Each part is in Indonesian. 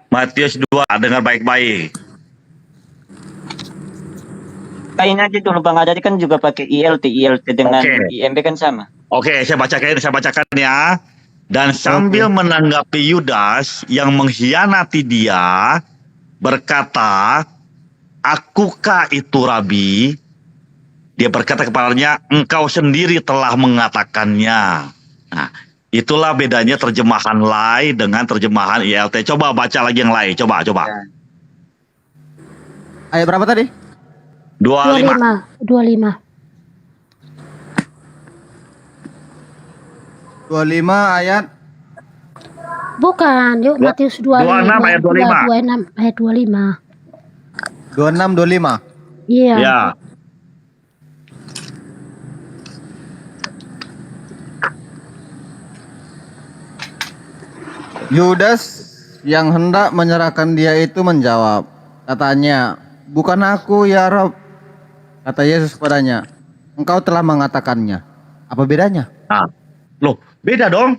Matius 2, dengar baik-baik. Kain aja dulu Bang Haddad kan juga pakai ILT dengan IMB kan sama. Oke, saya bacakan ya. Dan sambil menanggapi Yudas yang mengkhianati dia, berkata, "Akukah itu Rabi?" Dia berkata kepadanya, "Engkau sendiri telah mengatakannya." Nah, itulah bedanya terjemahan Lai dengan terjemahan ILT. Coba baca lagi yang Lai, coba. Ya. Ayat berapa tadi? 25. 25 ayat. Bukan, yuk Matius 26 ayat 25. 26 ayat 25. 26 25. Iya. Ya. Yudas yang hendak menyerahkan dia itu menjawab, katanya, "Bukan aku ya Rob." Kata Yesus kepadanya, "Engkau telah mengatakannya." Apa bedanya? Nah, loh, beda dong.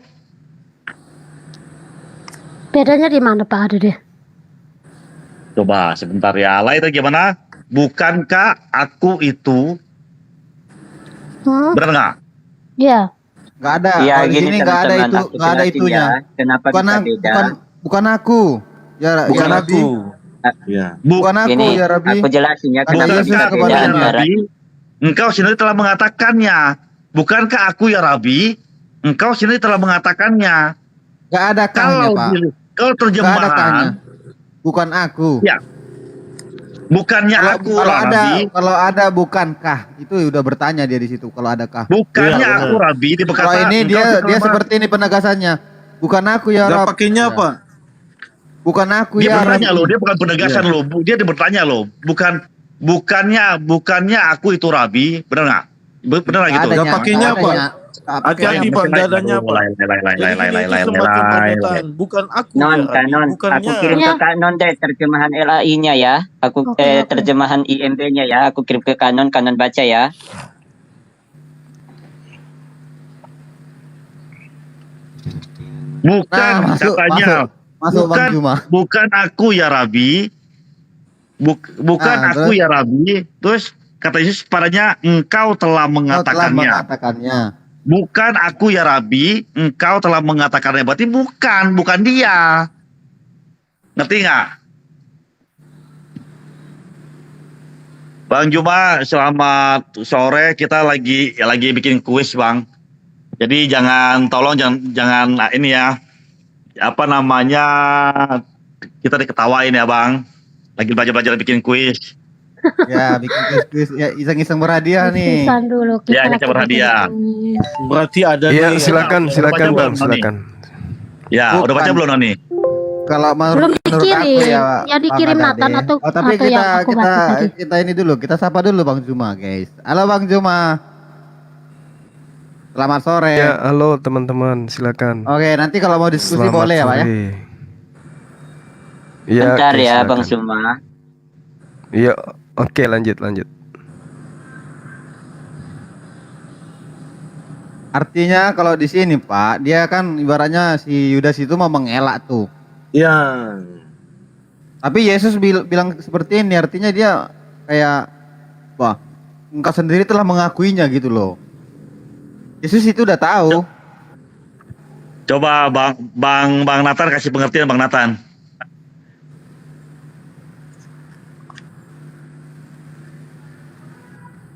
Bedanya di mana Pak ada deh? Coba sebentar ya. Lai itu gimana? Bukankah aku itu? Benar nggak? Iya. Nggak ada. Iya, Kalau di gini sini nggak ada teman-teman, itu, aku nggak ada jelasin itunya. ya, kenapa bisa beda. Bukan aku. Ya, Bukan ya aku. Rabbi. Ya. Bukan aku Ini ya Rabbi. aku jelasin ya Kata kenapa Yesus bisa kepada beda dia, antara Rabbi, engkau sendiri telah mengatakannya. Bukankah aku ya Rabbi? Engkau sendiri telah mengatakannya. Nggak ada kahnya Pak. Kalau Nggak ada terjemahan, kahnya. Bukan aku. ya, bukannya aku Rabbi, kalau ada bukankah, itu udah bertanya dia di situ. Kalau ada kah? bukannya Iya, aku benar. Rabbi, dia berkata, Kalau ini engkau dia telah seperti ini penegasannya. Bukan aku ya Gak Rob. pakainya Ya. apa? Bukan aku dia ya bertanya Rabbi. loh, dia bukan penegasan loh, dia bertanya loh, bukannya aku itu Rabbi, benar nggak? Benar nggak gitu? Gak pakainya apa? Hati-hati Pak, Mesti gak adanya apa? Jadi gini itu semacam pernyataan. Bukan aku ya Non, Rabbi, kanon. Aku bukannya. kirim ke kanon deh terjemahan LAI-nya ya. Aku Oke. terjemahan IMB-nya ya. Aku kirim ke kanon baca ya. Bukan katanya. Masuk Bang Juma. Bukan aku ya Rabbi. Bukan aku terus? ya Rabbi. Terus kata Yesus padanya, engkau telah Kau telah mengatakannya. mengatakannya. Bukan aku ya Rabbi, engkau telah mengatakannya. Berarti bukan dia. Ngerti nggak? Bang Juma, selamat sore. Kita lagi bikin kuis, Bang. Jadi tolong jangan ini ya. Apa namanya? Kita diketawain ya, Bang. Lagi belajar bikin kuis. Ya, bikin kuis ya, iseng-iseng berhadiah nih. Kuisan dulu. Ya, lagi kita berhadiah. bikin kuis. Berarti ada Iya, nih. silakan Udah Bang, baca belum, silakan. Ya, udah baca Bukan. belum Noni? Kalau Belum menurut aku dikirim. ya, Yang dikirim Bang Nathan Ade. atau- tapi atau yang aku baca tadi? kita ini dulu, kita sapa dulu Bang Juma, guys. Halo Bang Juma. Selamat sore. Ya, halo teman-teman, silakan. Oke, nanti kalau mau diskusi Selamat boleh ya, Pak ya. sore. Iya, Bentar oke, ya silakan. Bang Suma. Iya, oke, lanjut. Artinya kalau di sini Pak, dia kan ibaratnya si Yudas itu mau mengelak tuh. Ya. Tapi Yesus bilang seperti ini, artinya dia kayak, wah, engkau sendiri telah mengakuinya gitu loh. Yesus itu udah tahu. Coba Bang Nathan kasih pengertian Bang Nathan.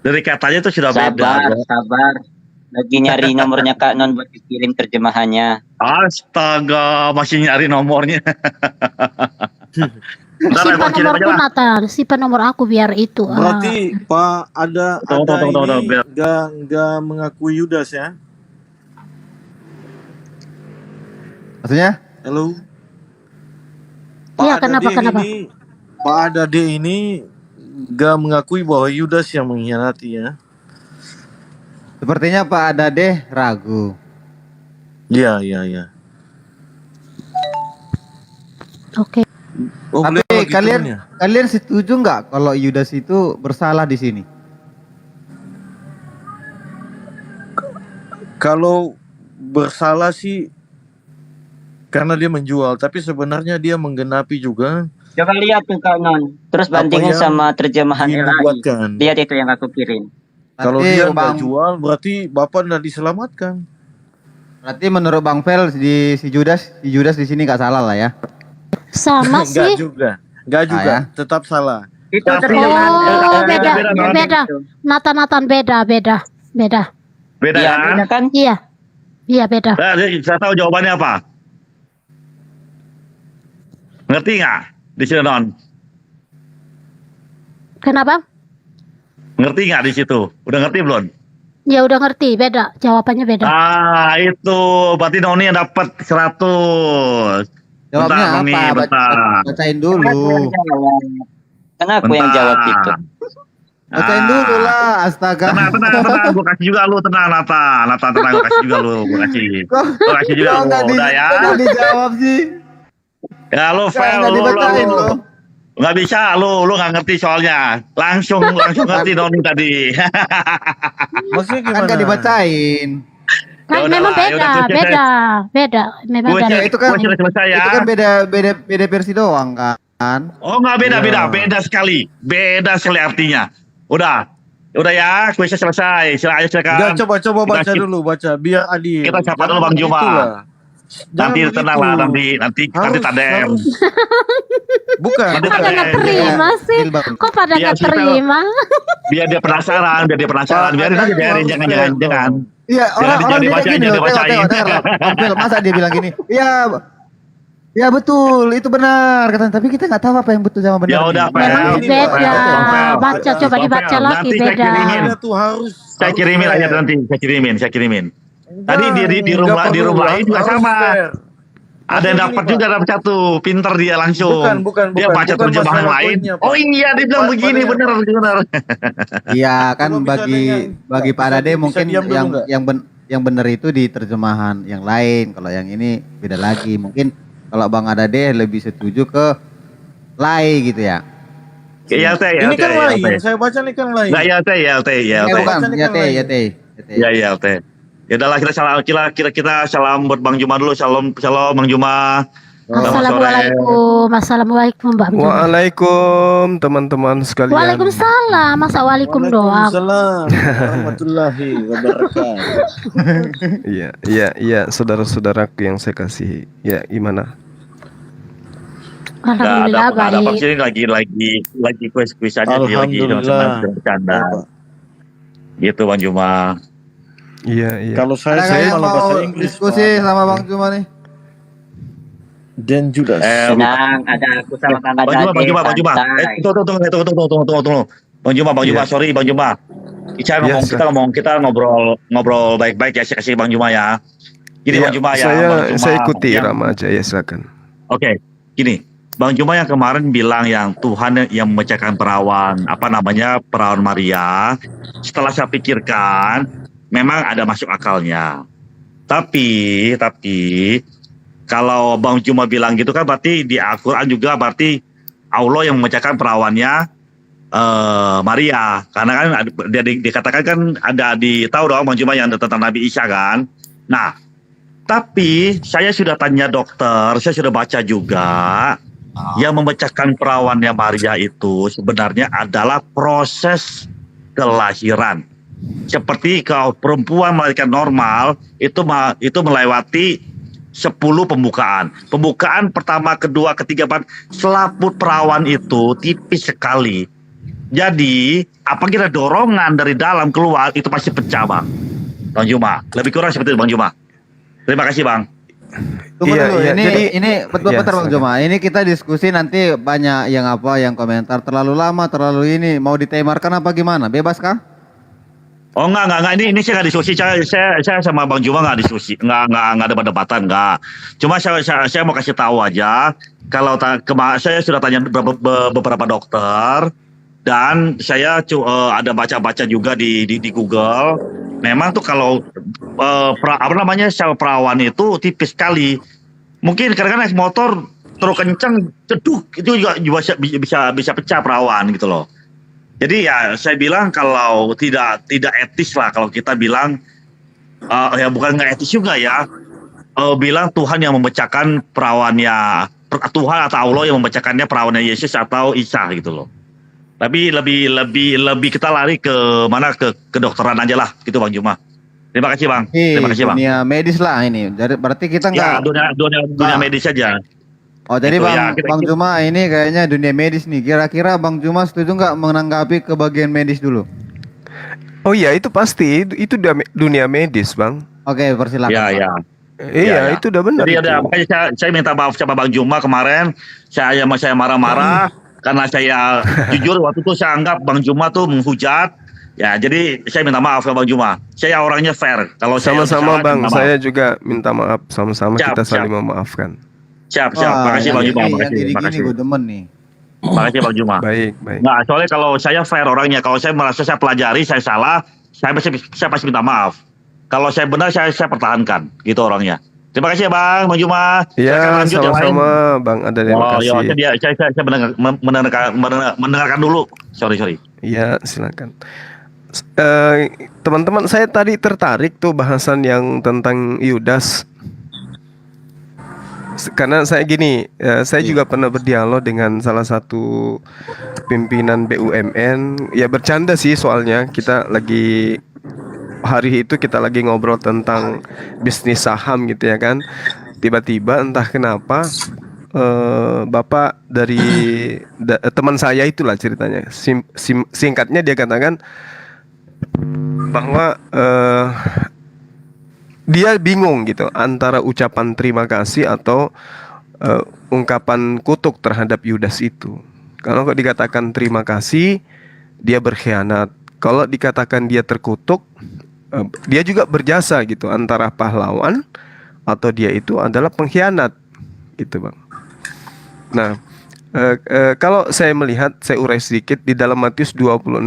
Dari katanya itu sudah beda. Sabar. Lagi nyari nomornya Kak Non buat dikirim terjemahannya. Astaga, masih nyari nomornya. Ntar Simpan aku kirim aja nomorku lah. Nathan. Simpan nomor aku biar itu. Berarti Pak Tunggu, ini biar. gak mengakui Yudas ya? Maksudnya? Halo. Iya, kenapa? Pak Adade ini gak mengakui bahwa Yudas yang mengkhianati ya? Sepertinya Pak Adade ragu. Iya. Oke. Oh, Tapi beliau lagi turun ya? kalian setuju nggak kalau Yudas itu bersalah di sini? Kalau bersalah sih karena dia menjual, tapi sebenarnya dia menggenapi juga Coba lihat tuh Kak Non. Terus bandingin yang sama terjemahan LAI. dibuatkan. Lihat itu yang aku kirim. Kalau Berarti dia nggak Bang, jual, berarti Bapak nggak diselamatkan. berarti menurut Bang Fel si Judas di sini nggak salah lah ya. Sama Nggak sih. juga, nggak juga, ya. tetap salah. Itu Tapi- terjemahan Oh, LAI. beda. Nathan beda. Beda Iya, kan? beda kan? Iya beda. Nah, saya tahu jawabannya apa. Ngerti nggak di sini Non? Kenapa? Ngerti nggak di situ? Udah ngerti belum? Ya udah ngerti, beda. Jawabannya beda. Ah, itu berarti Noni yang dapat 100. Jawabnya Bentar, Noni, apa? bentar. Bacain Kan aku yang dulu. jawab. Kan aku yang Bentar. jawab itu. Bacain dulu lah, astaga. Tenang, gue kasih juga lu, tenang, Nata, tenang, gue kasih juga lu, gue kasih juga lu, udah ya. Kok nggak dijawab sih? Ya lu fail, Nggak dibacain lu. lo. Nggak bisa, lu nggak ngerti soalnya. Langsung ngerti Noni tadi. Maksudnya Kan gimana? nggak dibacain. Ya Kan udah memang lah, ya udah, beda. Memang Gue beda. Ya, itu kan selesai ya. itu kan beda versi doang kan. Oh nggak beda, Iya. beda sekali artinya. Udah ya, kuisnya selesai. Silakan. Enggak, coba baca Kita- dulu, baca biar adil. Kita sapa dulu Jangan Bang Juma. begitulah. Nanti Jangan tenang begitu. lah, nanti Harus- tadem. Bukan, Nanti Kok pada tadem. nggak terima sih? Adil, Bang. Kok pada Biar nggak kita- terima? Biar dia penasaran, biarin aja, biarin, jangan. Iya, orang jangan dia dibacain, gini jangan loh, dibacain. tengok. Bang Fel, masa dia bilang gini? Iya, ya betul, itu benar katanya. Tapi kita nggak tahu apa yang betul sama benar. Ya udah, nih. Fel. Memang ini, beda. Fel. Baca, coba Fel, dibaca lagi nanti saya beda. kirimin. Anda tuh harus Saya kirimin fair. aja nanti, saya kirimin. Tadi di Enggak rumah perlu, lain juga harus sama. fair. Ada yang Maksudnya dapat gini, juga dapat satu, pinter dia langsung. Bukan, Dia baca bukan terjemahan masalah lain. poinnya, Pak. Oh iya, dia bilang begini, bener. Iya kan Coba bisa bagi dengar. Pak Dade Bisa mungkin diam dulu nggak? yang benar itu di terjemahan yang lain. Kalau yang ini beda lagi. Mungkin kalau Bang Adade lebih setuju ke lay gitu ya. Iya, teh, Ini kan lain, yang saya baca ini kan lain. Nggak, iya, teh. Bukan, Baca nih ya kan teh, lain. ya teh. Iya, teh. Ya udahlah, kita salam buat Bang Juma dulu. Shalom Bang Juma. Assalamualaikum Mbak Juma. Waalaikum teman-teman sekalian. Waalaikumsalam. Masa waalaikum doang? Waalaikumsalam warahmatullahi wabarakatuh. Iya, saudara-saudaraku yang saya kasihi. Ya, gimana? Alhamdulillah Nggak ada apa baik. sih, lagi kuis aja sih, lagi Alhamdulillah. senang bercanda. Bapak. Gitu Bang Juma. Iya. Kalau Ada nggak saya yang malah bahasa mau Inggris. diskusi Pak. sama Bang Juma nih? Dan Judas. Tenang, ada aku sama Kang Bang Juma. santai. Tunggu. Bang Juma, Iya. sorry Bang Juma. Yes, Kita ngobrol baik-baik ya, saya kasih Bang Juma ya. Gini Iya, Bang Juma ya. Bang Juma saya ikuti yang- Rama aja ya, silakan. Oke, gini. Bang Juma yang kemarin bilang yang Tuhan yang memecahkan perawan Maria. Setelah saya pikirkan, memang ada masuk akalnya. Tapi kalau Bang Juma bilang gitu kan berarti di Al-Quran juga berarti Allah yang memecahkan perawannya Maria. Karena kan dia dikatakan kan ada tahu dong Bang Juma yang tentang Nabi Isa kan. Nah, tapi saya sudah tanya dokter, saya sudah baca juga. Yang memecahkan perawannya Maria itu sebenarnya adalah proses kelahiran. Seperti kalau perempuan melahirkan normal itu melewati 10 pembukaan. Pembukaan pertama, kedua, ketiga, selaput perawan itu tipis sekali. Jadi apabila dorongan dari dalam keluar itu pasti pecah Bang Juma. Lebih kurang seperti itu Bang Juma. Terima kasih Bang. Tunggu Iya, dulu. iya. Ini bentar Iya, Bang silakan. Juma. Ini kita diskusi nanti banyak yang komentar terlalu lama, terlalu ini. Mau ditemarkan apa gimana? Bebas kah? Oh enggak, ini saya nggak diskusi, saya sama Bang Juma nggak diskusi, nggak ada perdebatan, nggak. Cuma saya mau kasih tahu aja, kalau saya sudah tanya beberapa dokter dan saya ada baca-baca juga di Google. Memang tuh kalau sel perawan itu tipis sekali. Mungkin kadang-kadang naik motor terlalu kencang, ceduk itu juga bisa pecah perawan gitu loh. Jadi ya saya bilang kalau tidak etis lah kalau kita bilang ya bukan nggak etis juga ya. bilang Tuhan yang memecahkan perawannya, Tuhan atau Allah yang memecahkannya perawannya Yesus atau Isa gitu loh. Tapi lebih kita lari ke mana, ke kedokteran aja lah gitu Bang Juma. Terima kasih Bang. Terima kasih Bang. Dunia medis lah ini. Jadi berarti kita Ya, nggak. dunia medis aja. Oh jadi Gitu, Bang, ya, kita- Bang Juma ini kayaknya dunia medis nih. Kira-kira Bang Juma setuju nggak menanggapi ke bagian medis dulu? Oh iya, itu pasti itu dunia medis, Bang. Oke, persilakan. Ya, Pak. ya. Iya, ya. itu udah benar Jadi itu. ada, makanya saya minta maaf sama Bang Juma kemarin. Saya marah-marah karena saya jujur waktu itu saya anggap Bang Juma tuh menghujat. Ya, jadi saya minta maaf sama Bang Juma. Saya orangnya fair. Kalau saya Sama-sama salah, Bang, minta maaf. saya juga minta maaf. Sama-sama Siap, kita saling siap. memaafkan. Siap. Wah, Makasih Bang Juma. yang Makasih. gini-gini gue demen nih. Makasih Bang Juma. Baik. Nah, soalnya kalau saya fair orangnya. Kalau saya merasa saya pelajari, saya salah, saya pasti minta maaf. Kalau saya benar, saya pertahankan. Gitu orangnya. Terima kasih ya Bang Juma. Iya, Silakan lanjut yang lain. sama-sama Bang Ada, terima Oh, kasih. ya, saya mendengarkan dulu. Sorry. Iya, silakan. Teman-teman, saya tadi tertarik tuh bahasan yang tentang Yudas. Karena saya gini, saya juga pernah berdialog dengan salah satu pimpinan BUMN. Ya bercanda sih, soalnya kita lagi hari itu kita lagi ngobrol tentang bisnis saham gitu ya kan. Tiba-tiba entah kenapa bapak dari teman saya itulah ceritanya. Singkatnya dia katakan bahwa dia bingung gitu antara ucapan terima kasih atau ungkapan kutuk terhadap Yudas itu. Kalau dikatakan terima kasih, dia berkhianat. Kalau dikatakan dia terkutuk, dia juga berjasa gitu, antara pahlawan atau dia itu adalah pengkhianat gitu Bang. Nah, kalau saya melihat, saya urai sedikit di dalam Matius 26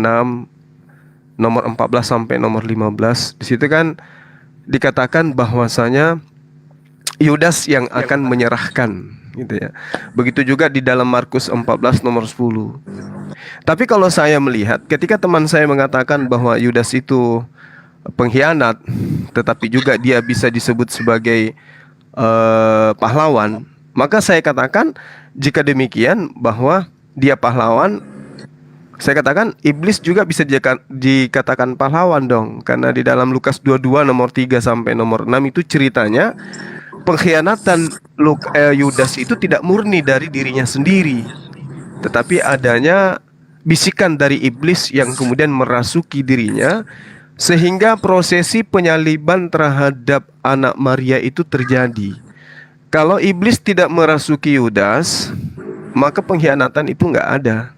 nomor 14 sampai nomor 15, di situ kan dikatakan bahwasanya Yudas yang akan menyerahkan gitu ya. Begitu juga di dalam Markus 14 nomor 10. Tapi kalau saya melihat ketika teman saya mengatakan bahwa Yudas itu pengkhianat, tetapi juga dia bisa disebut sebagai pahlawan, maka saya katakan jika demikian bahwa dia pahlawan, saya katakan iblis juga bisa dikatakan pahlawan dong. Karena di dalam Lukas 22 nomor 3 sampai nomor 6 itu ceritanya pengkhianatan Yudas itu tidak murni dari dirinya sendiri, tetapi adanya bisikan dari iblis yang kemudian merasuki dirinya, sehingga prosesi penyaliban terhadap anak Maria itu terjadi. Kalau iblis tidak merasuki Yudas, maka pengkhianatan itu nggak ada.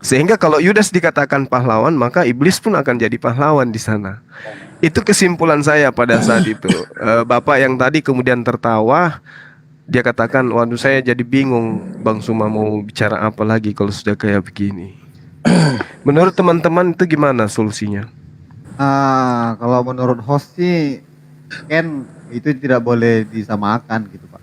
Sehingga kalau Yudas dikatakan pahlawan, maka iblis pun akan jadi pahlawan di sana. Itu kesimpulan saya pada saat itu. Bapak yang tadi kemudian tertawa, dia katakan, waduh saya jadi bingung Bang Suma mau bicara apa lagi kalau sudah kayak begini. Menurut teman-teman itu gimana solusinya? Kalau menurut host sih, kan itu tidak boleh disamakan gitu Pak.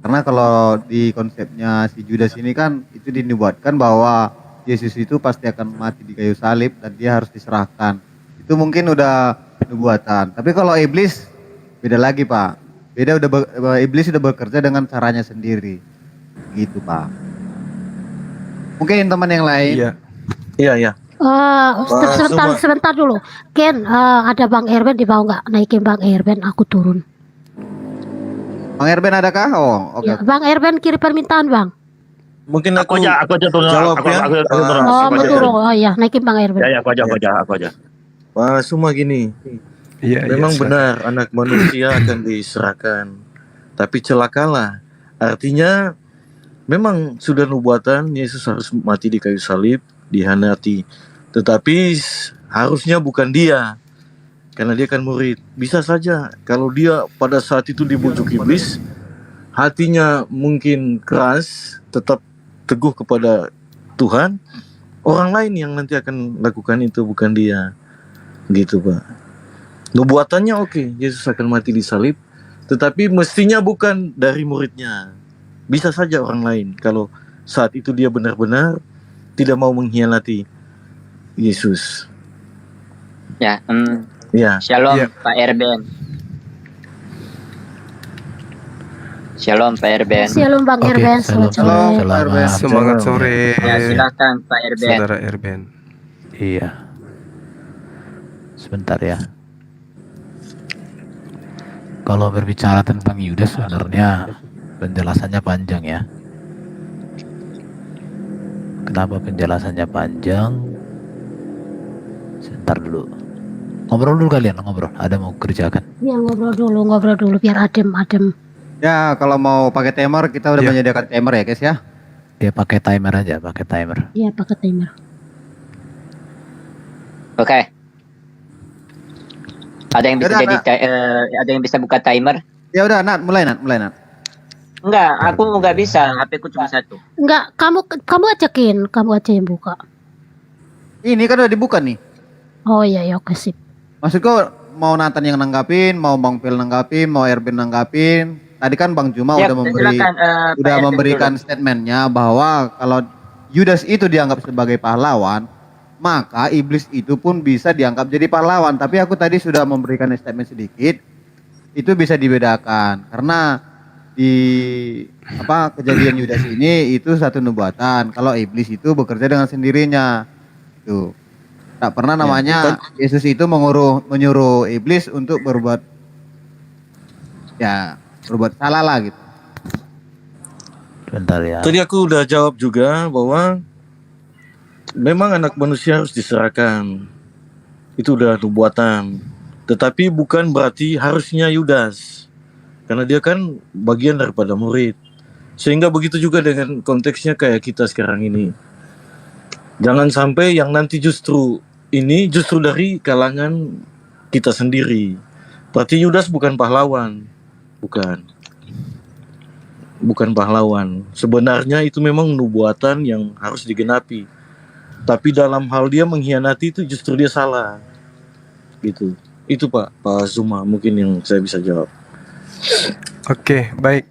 Karena kalau di konsepnya si Judas ini kan itu dinubuatkan bahwa Yesus itu pasti akan mati di kayu salib dan dia harus diserahkan. Itu mungkin udah nubuatan. Tapi kalau iblis beda lagi Pak. Iblis udah bekerja dengan caranya sendiri. Gitu Pak. Mungkin teman yang lain. Iya. Sebentar dulu. Ken, ada Bang Erben di bawah nggak? Naikin Bang Erben, aku turun. Bang Erben adakah? Oh, oke. Ya, Bang Erben kirim permintaan Bang. Mungkin Aku aja turun. jawab ya. Aku turun. Oh, Aku mau aja turun. Oh iya, naikin Bang Erben. Ya, aku aja. Wah, semua gini. Iya, Memang silakan. benar anak manusia akan diserahkan. Tapi celakalah. Artinya memang sudah nubuatan Yesus harus mati di kayu salib, dihianati. Tetapi harusnya bukan dia. Karena dia kan murid. Bisa saja kalau dia pada saat itu dibujuk iblis, hatinya mungkin keras, tetap teguh kepada Tuhan, orang lain yang nanti akan lakukan itu, bukan dia. Gitu Pak. Nubuatannya oke, Yesus akan mati di salib, tetapi mestinya bukan dari muridnya. Bisa saja orang lain kalau saat itu dia benar-benar tidak mau mengkhianati Yesus. Ya, Ya. shalom Iya. Pak Erben. Shalom Pak Erben. Shalom Bang Oke, Erben, shalom, selamat sore. Shalom, Pak Erben. Semangat sore, Ya, silakan Pak Erben. saudara Erben. Iya. Sebentar ya. Kalau berbicara tentang Yudas sebenarnya penjelasannya panjang ya. Kenapa penjelasannya panjang? Sebentar dulu. Ngobrol dulu kalian, ngobrol. Ada mau kerjakan? Ya ngobrol dulu biar adem. Ya, kalau mau pakai timer kita udah Iya. menyediakan timer ya, guys ya. Dia pakai timer aja, pakai timer. Iya pakai timer. Oke. Ada yang bisa Yaudah, ada yang bisa buka timer? Ya udah, mulai Nat. Enggak, aku nggak bisa. HP ku cuma satu. Enggak, kamu ajakin, kamu aja yang buka. Ini kan udah dibuka nih. Oh iya ya, oke sip. Maksudku mau Nathan yang nanggapin, mau Bang Phil nanggapin, mau Erben nanggapin. Tadi kan Bang Juma Ya, udah silakan, Pak Erben memberikan dulu. statementnya bahwa kalau Yudas itu dianggap sebagai pahlawan, maka iblis itu pun bisa dianggap jadi pahlawan. Tapi aku tadi sudah memberikan statement sedikit, itu bisa dibedakan karena di kejadian Yudas ini itu satu nubuatan. Kalau iblis itu bekerja dengan sendirinya, tuh. Tak pernah namanya Yesus itu menyuruh iblis untuk berbuat salah lah gitu. Bentar ya. Tadi aku udah jawab juga bahwa memang anak manusia harus diserahkan. Itu udah nubuatan. Tetapi bukan berarti harusnya Yudas. Karena dia kan bagian daripada murid. Sehingga begitu juga dengan konteksnya kayak kita sekarang ini. Jangan sampai yang nanti justru dari kalangan kita sendiri. Berarti Yudas bukan pahlawan. Bukan pahlawan. Sebenarnya itu memang nubuatan yang harus digenapi. Tapi dalam hal dia mengkhianati itu justru dia salah. Gitu. Itu Pak Zuma mungkin yang saya bisa jawab. Oke, baik.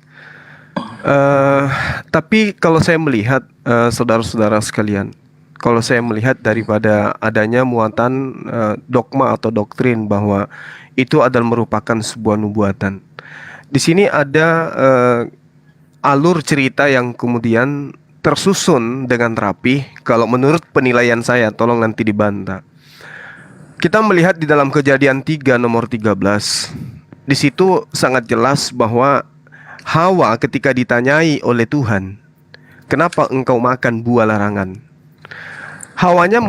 Tapi kalau saya melihat saudara-saudara sekalian, kalau saya melihat daripada adanya muatan dogma atau doktrin bahwa itu adalah merupakan sebuah nubuatan. Di sini ada alur cerita yang kemudian tersusun dengan rapi. Kalau menurut penilaian saya, tolong nanti dibantah. Kita melihat di dalam Kejadian 3 nomor 13. Di situ sangat jelas bahwa Hawa ketika ditanyai oleh Tuhan, "Kenapa engkau makan buah larangan?" Hawanya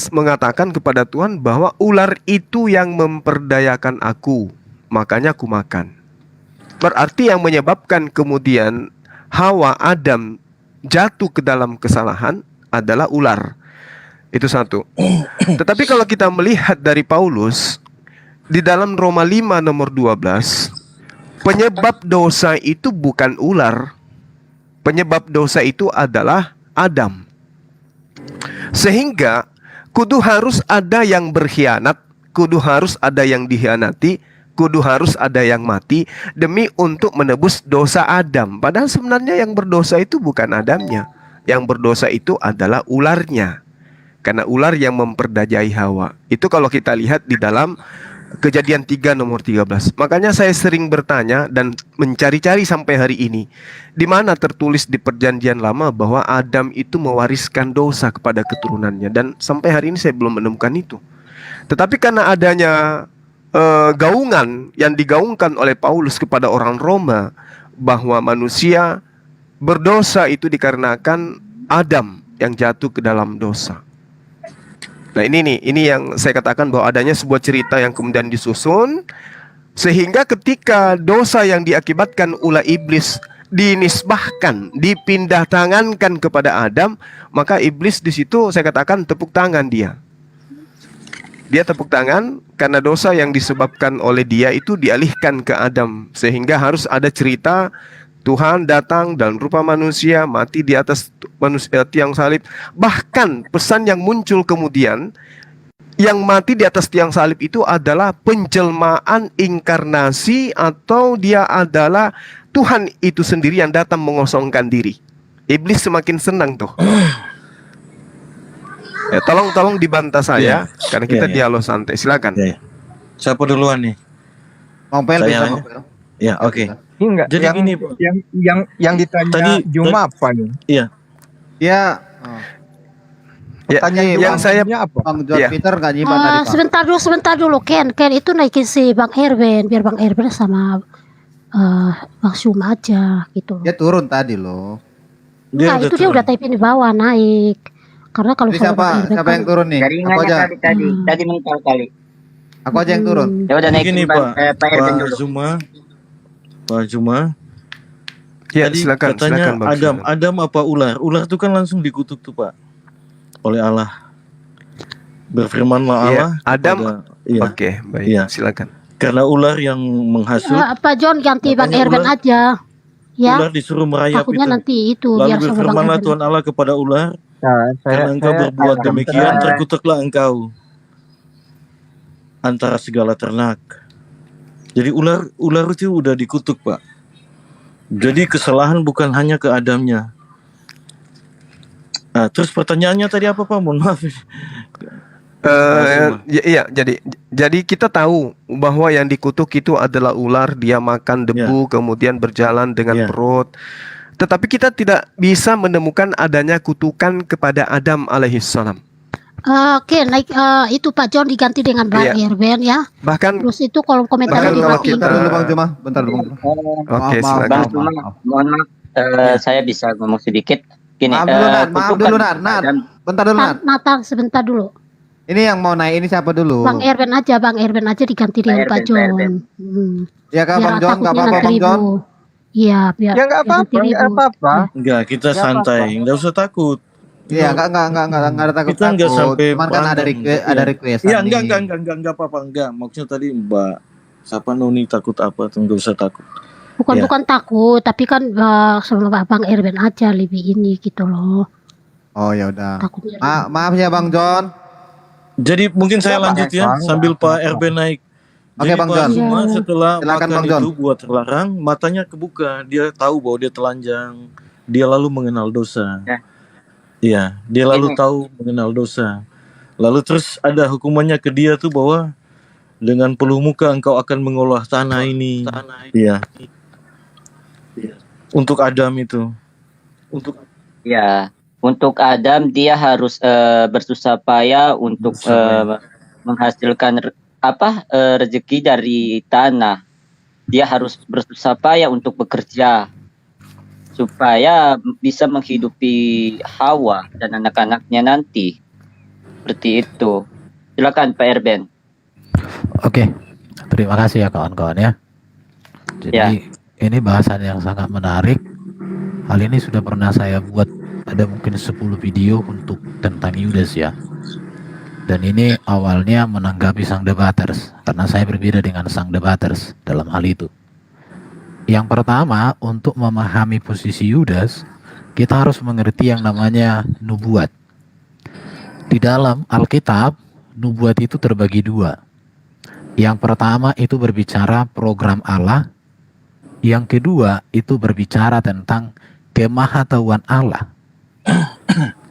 mengatakan kepada Tuhan bahwa ular itu yang memperdayakan aku, makanya aku makan. Berarti yang menyebabkan kemudian Hawa Adam jatuh ke dalam kesalahan adalah ular. Itu satu. Tetapi kalau kita melihat dari Paulus di dalam Roma 5 nomor 12, penyebab dosa itu bukan ular. Penyebab dosa itu adalah Adam. Sehingga kudu harus ada yang berkhianat, kudu harus ada yang dikhianati, kudu harus ada yang mati demi untuk menebus dosa Adam. Padahal sebenarnya yang berdosa itu bukan Adamnya. Yang berdosa itu adalah ularnya. Karena ular yang memperdayai Hawa. Itu kalau kita lihat di dalam Kejadian 3 nomor 13. Makanya saya sering bertanya dan mencari-cari sampai hari ini, di mana tertulis di Perjanjian Lama bahwa Adam itu mewariskan dosa kepada keturunannya, dan sampai hari ini saya belum menemukan itu. Tetapi karena adanya gaungan yang digaungkan oleh Paulus kepada orang Roma bahwa manusia berdosa itu dikarenakan Adam yang jatuh ke dalam dosa. Nah ini yang saya katakan bahwa adanya sebuah cerita yang kemudian disusun, sehingga ketika dosa yang diakibatkan oleh iblis dinisbahkan, dipindah tangankan kepada Adam, maka iblis di situ saya katakan tepuk tangan dia. Dia tepuk tangan karena dosa yang disebabkan oleh dia itu dialihkan ke Adam, sehingga harus ada cerita Tuhan datang dalam rupa manusia, mati di atas tiang salib. Bahkan pesan yang muncul kemudian, yang mati di atas tiang salib itu adalah penjelmaan inkarnasi, atau dia adalah Tuhan itu sendiri yang datang mengosongkan diri. Iblis semakin senang tuh. Ya, tolong dibantah saya, karena kita dialog santai. Silakan. Siapa duluan nih? Bang Phil Saya bisa nanya. Bang Phil. Ya, oke. Ini enggak Jadi yang gini, yang ditanya Tadi- Juma apa nih? Iya. Dia Ya, Tanya yang saya apa? Bang John Iya. Peter nggak nyimak tadi Pak. Sebentar dulu Ken itu naikin si Bang Erben biar Bang Erben sama Bang Suma aja gitu loh. Dia turun tadi loh. Nah itu dia udah typing di bawah naik karena kalau Jadi sama Bang Erben siapa yang turun nih? Aku Jaringannya aja. tadi mental kali. Aku aja yang turun. Ya udah naikin Begini Pak Erben dulu. Pak Juma. ya Tadi silakan katanya Bang. Adam, Silakan. Adam apa ular? Ular itu kan langsung dikutuk tuh Pak oleh Allah. Berfirmanlah Iya, Allah. Adam. Iya. Oke, baik. Iya. Silakan. Karena ular yang menghasut, Pak John ganti Bang Makanya Erben ular- aja ya. ular disuruh merayap Takutnya itu. nanti itu Lalu biar sama Bang berfirmanlah Erben. Tuhan Allah kepada ular, Nah, karena engkau berbuat demikian, terkutuklah engkau antara segala ternak. Jadi ular itu udah dikutuk Pak. Jadi kesalahan bukan hanya ke Adamnya. Nah, terus pertanyaannya tadi apa Pak? Mohon maaf. Iya, jadi kita tahu bahwa yang dikutuk itu adalah ular, dia makan debu, kemudian berjalan dengan Ya. perut. Tetapi kita tidak bisa menemukan adanya kutukan kepada Adam alaihissalam. Oke, naik itu Pak John diganti dengan Bang Iya. Erben ya. Bahkan Terus itu kolom komentarnya Bahkan kalau dimatiin. Bentar dulu Bang Juma, bentar dulu Bang Juma. Oke, Maaf, silakan. Bang Suma, mohon maaf, saya bisa ngomong sedikit. Gini, Maaf dulu Nat, maaf kutukan dulu Nat. Adam- Bentar dulu Nat. Nathan sebentar dulu. Ini yang mau naik ini siapa dulu? Bang Erben aja diganti dengan Pak Erben, Pak John. Erben. Ya kak Biar Bang John, nggak takutnya apa-apa nanti Bang John. ribut. Iya, biar Ya nggak biar nanti apa-apa, nggak ribut. apa-apa. Enggak, kita Ya, santai, enggak usah takut. Iya, nggak ada takut. Kita nggak sampai Cuman kan ada berantem. request. Iya, enggak apa-apa, enggak. Maksudnya tadi Mbak siapa Noni takut apa tuh, enggak usah takut. Bukan Ya. bukan takut, tapi kan sama Bang Erben aja lebih ini gitu loh. Oh ya udah. Takutnya. Maaf ya Bang John. Jadi mungkin saya Apa? lanjut ya sambil Pak RB naik. Oke, Jadi Bang Pak John. Zuma Iya. setelah Silakan, makan Bang John. itu buat terlarang, matanya kebuka. Dia tahu bahwa dia telanjang. Dia lalu mengenal dosa. Ya. Iya, dia lalu Ini. tahu mengenal dosa. Lalu terus ada hukumannya ke dia tuh bahwa dengan peluh muka engkau akan mengolah tanah ini. Iya. Untuk Adam itu. Ya, untuk Adam dia harus bersusah payah untuk menghasilkan rezeki dari tanah. Dia harus bersusah payah untuk bekerja supaya bisa menghidupi Hawa dan anak-anaknya nanti. Seperti itu. Silakan Pak Erben. Oke, terima kasih ya kawan-kawan ya. Jadi Ya. ini bahasan yang sangat menarik. Hal ini sudah pernah saya buat, ada mungkin 10 video untuk tentang Yudas ya. Dan ini awalnya menanggapi sang debaters, karena saya berbeda dengan sang debaters dalam hal itu. Yang pertama, untuk memahami posisi Yudas, kita harus mengerti yang namanya nubuat. Di dalam Alkitab, nubuat itu terbagi dua. Yang pertama itu berbicara program Allah. Yang kedua itu berbicara tentang kemahatauan Allah.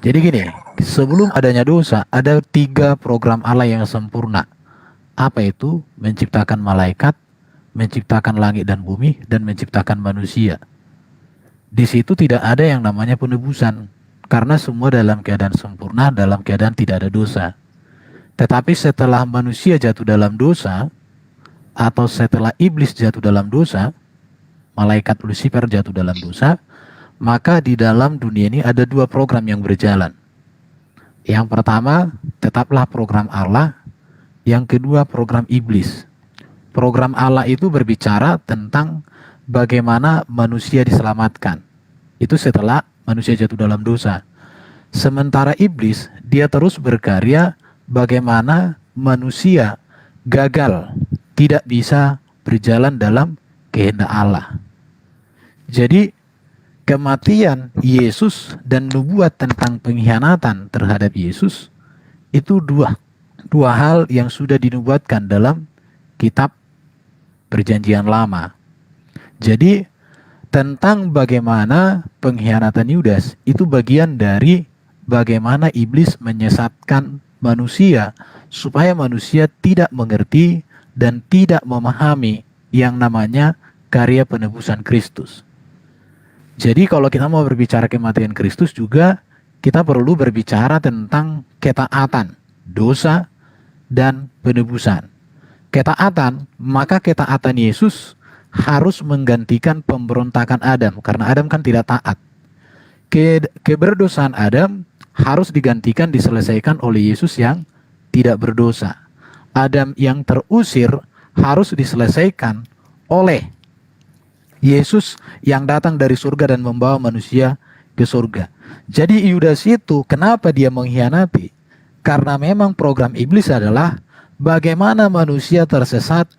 Jadi gini, sebelum adanya dosa, ada 3 program Allah yang sempurna. Apa itu? Menciptakan malaikat, menciptakan langit dan bumi, dan menciptakan manusia. Di situ tidak ada yang namanya penebusan, karena semua dalam keadaan sempurna, dalam keadaan tidak ada dosa. Tetapi setelah manusia jatuh dalam dosa, atau setelah iblis jatuh dalam dosa, malaikat Lucifer jatuh dalam dosa, maka di dalam dunia ini ada 2 program yang berjalan. Yang pertama, tetaplah program Allah. Yang kedua, program iblis. Program Allah itu berbicara tentang bagaimana manusia diselamatkan. Itu setelah manusia jatuh dalam dosa. Sementara iblis, dia terus berkarya bagaimana manusia gagal, tidak bisa berjalan dalam kehendak Allah. Jadi kematian Yesus dan nubuat tentang pengkhianatan terhadap Yesus itu dua hal yang sudah dinubuatkan dalam kitab Perjanjian Lama. Jadi tentang bagaimana pengkhianatan Yudas itu bagian dari bagaimana iblis menyesatkan manusia supaya manusia tidak mengerti dan tidak memahami yang namanya karya penebusan Kristus. Jadi kalau kita mau berbicara kematian Kristus juga, kita perlu berbicara tentang ketaatan, dosa, dan penebusan. Ketaatan, maka ketaatan Yesus harus menggantikan pemberontakan Adam, karena Adam kan tidak taat. Keberdosaan Adam harus digantikan, diselesaikan oleh Yesus yang tidak berdosa. Adam yang terusir harus diselesaikan oleh Yesus yang datang dari surga dan membawa manusia ke surga. Jadi Yudas itu kenapa dia mengkhianati? Karena memang program iblis adalah bagaimana manusia tersesat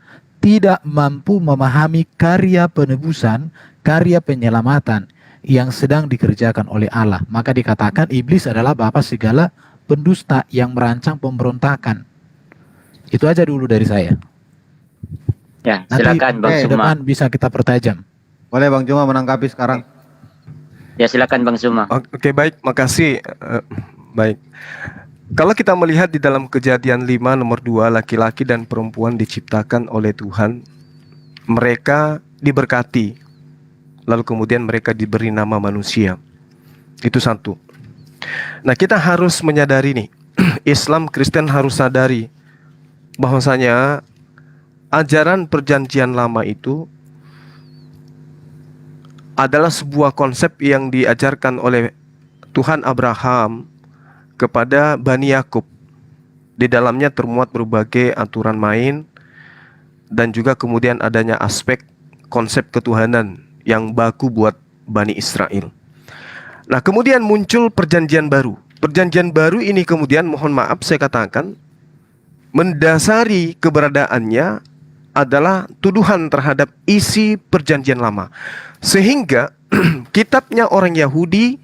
tidak mampu memahami karya penebusan, karya penyelamatan yang sedang dikerjakan oleh Allah. Maka dikatakan iblis adalah bapa segala pendusta yang merancang pemberontakan. Itu aja dulu dari saya. Ya, Nanti silakan Bang Suma. depan bisa kita pertajam. Boleh Bang Juma menanggapi sekarang. Ya, silakan Bang Suma. Oke, baik, makasih. Baik. Kalau kita melihat di dalam Kejadian 5 nomor 2, laki-laki dan perempuan diciptakan oleh Tuhan. Mereka diberkati. Lalu kemudian mereka diberi nama manusia. Itu satu. Nah, kita harus menyadari nih, Islam Kristen harus sadari bahwasanya ajaran perjanjian lama itu adalah sebuah konsep yang diajarkan oleh Tuhan Abraham kepada Bani Yakub. Di dalamnya termuat berbagai aturan main dan juga kemudian adanya aspek konsep ketuhanan yang baku buat Bani Israel. Nah, kemudian muncul perjanjian baru. Perjanjian baru ini kemudian, mohon maaf saya katakan, mendasari keberadaannya adalah tuduhan terhadap isi perjanjian lama. Sehingga kitabnya orang Yahudi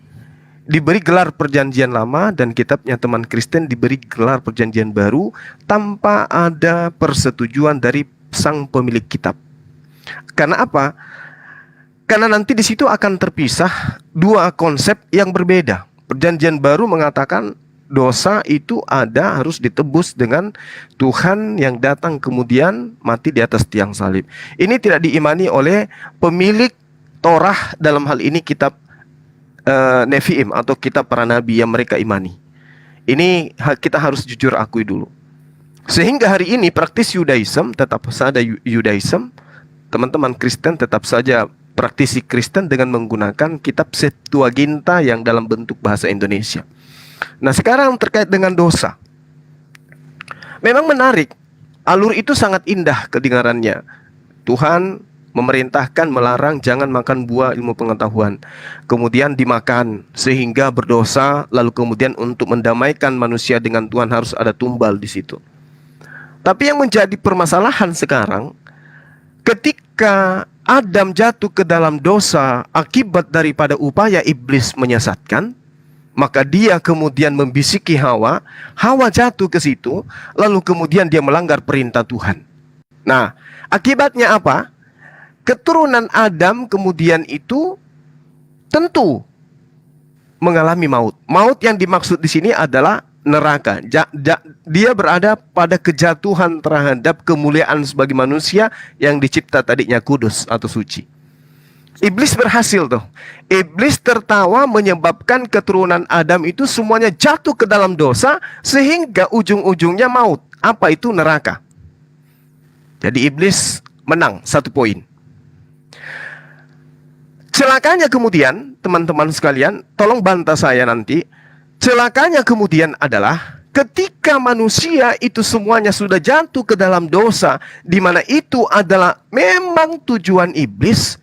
diberi gelar perjanjian lama dan kitabnya teman Kristen diberi gelar perjanjian baru tanpa ada persetujuan dari sang pemilik kitab. Karena apa? Karena nanti di situ akan terpisah dua konsep yang berbeda. Perjanjian baru mengatakan dosa itu ada, harus ditebus dengan Tuhan yang datang kemudian mati di atas tiang salib. Ini tidak diimani oleh pemilik Torah, dalam hal ini kitab Nevi'im atau kitab para nabi yang mereka imani. Ini kita harus jujur akui dulu. Sehingga hari ini praktis Yudaism tetap saja Yudaism, teman-teman Kristen tetap saja praktisi Kristen dengan menggunakan kitab Septuaginta yang dalam bentuk bahasa Indonesia. Nah, sekarang terkait dengan dosa. Memang menarik, alur itu sangat indah kedengarannya. Tuhan memerintahkan melarang jangan makan buah ilmu pengetahuan. Kemudian dimakan sehingga berdosa, lalu kemudian untuk mendamaikan manusia dengan Tuhan harus ada tumbal di situ. Tapi yang menjadi permasalahan sekarang, ketika Adam jatuh ke dalam dosa akibat daripada upaya iblis menyesatkan, maka dia kemudian membisiki Hawa, Hawa jatuh ke situ, lalu kemudian dia melanggar perintah Tuhan. Nah, akibatnya apa? Keturunan Adam kemudian itu tentu mengalami maut. Maut yang dimaksud di sini adalah neraka. Dia berada pada kejatuhan terhadap kemuliaan sebagai manusia yang dicipta tadinya kudus atau suci. Iblis berhasil tuh. Iblis tertawa menyebabkan keturunan Adam itu semuanya jatuh ke dalam dosa sehingga ujung-ujungnya maut. Apa itu? Neraka. Jadi iblis menang 1 poin. Celakanya kemudian, teman-teman sekalian, tolong bantah saya nanti. Celakanya kemudian adalah ketika manusia itu semuanya sudah jatuh ke dalam dosa, di mana itu adalah memang tujuan iblis.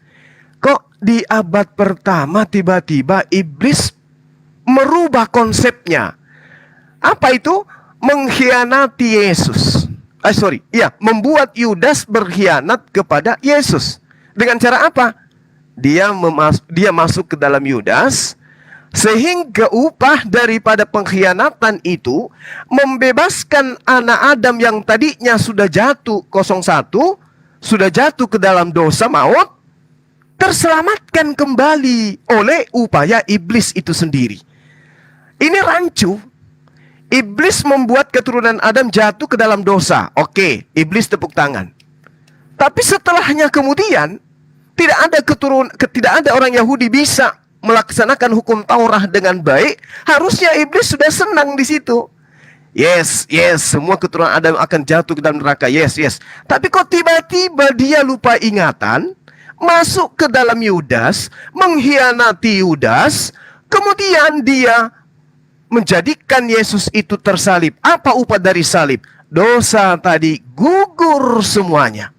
Kok di abad pertama tiba-tiba iblis merubah konsepnya? Apa itu? Mengkhianati Yesus. Membuat Yudas berkhianat kepada Yesus. Dengan cara apa? Dia masuk ke dalam Yudas, sehingga upah daripada pengkhianatan itu membebaskan anak Adam yang tadinya sudah jatuh 01, sudah jatuh ke dalam dosa maut, terselamatkan kembali oleh upaya iblis itu sendiri. Ini rancu. Iblis membuat keturunan Adam jatuh ke dalam dosa. Oke, iblis tepuk tangan. Tapi setelahnya kemudian tidak ada tidak ada orang Yahudi bisa melaksanakan hukum Taurat dengan baik, harusnya iblis sudah senang di situ. Yes, semua keturunan Adam akan jatuh ke dalam neraka. Yes. Tapi kok tiba-tiba dia lupa ingatan, masuk ke dalam Yudas, mengkhianati Yudas, kemudian dia menjadikan Yesus itu tersalib. Apa upah dari salib? Dosa tadi gugur semuanya.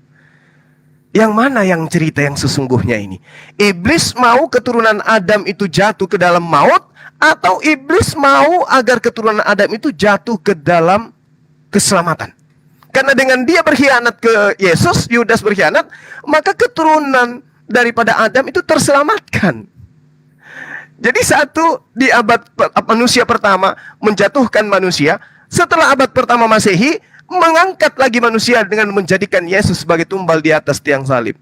Yang mana yang cerita yang sesungguhnya ini? Iblis mau keturunan Adam itu jatuh ke dalam maut, atau iblis mau agar keturunan Adam itu jatuh ke dalam keselamatan? Karena dengan dia berkhianat ke Yesus, Yudas berkhianat, maka keturunan daripada Adam itu terselamatkan. Jadi satu, di abad manusia pertama menjatuhkan manusia, setelah abad pertama Masehi mengangkat lagi manusia dengan menjadikan Yesus sebagai tumbal di atas tiang salib.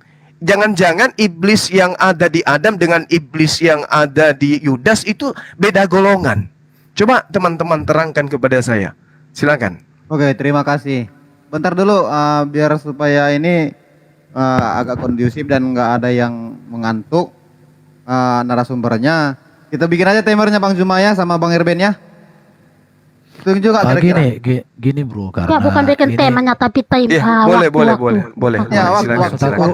Jangan-jangan iblis yang ada di Adam dengan iblis yang ada di Yudas itu beda golongan. Coba teman-teman terangkan kepada saya. Silakan. Oke, terima kasih. Bentar dulu, biar supaya ini agak kondusif dan nggak ada yang mengantuk narasumbernya. Kita bikin aja timernya Bang Jumaya sama Bang Irben ya. Itu juga kira-kira. Gini bro, Enggak, karena bukan bikin ini- temanya tapi time Boleh. Ya, Silakan.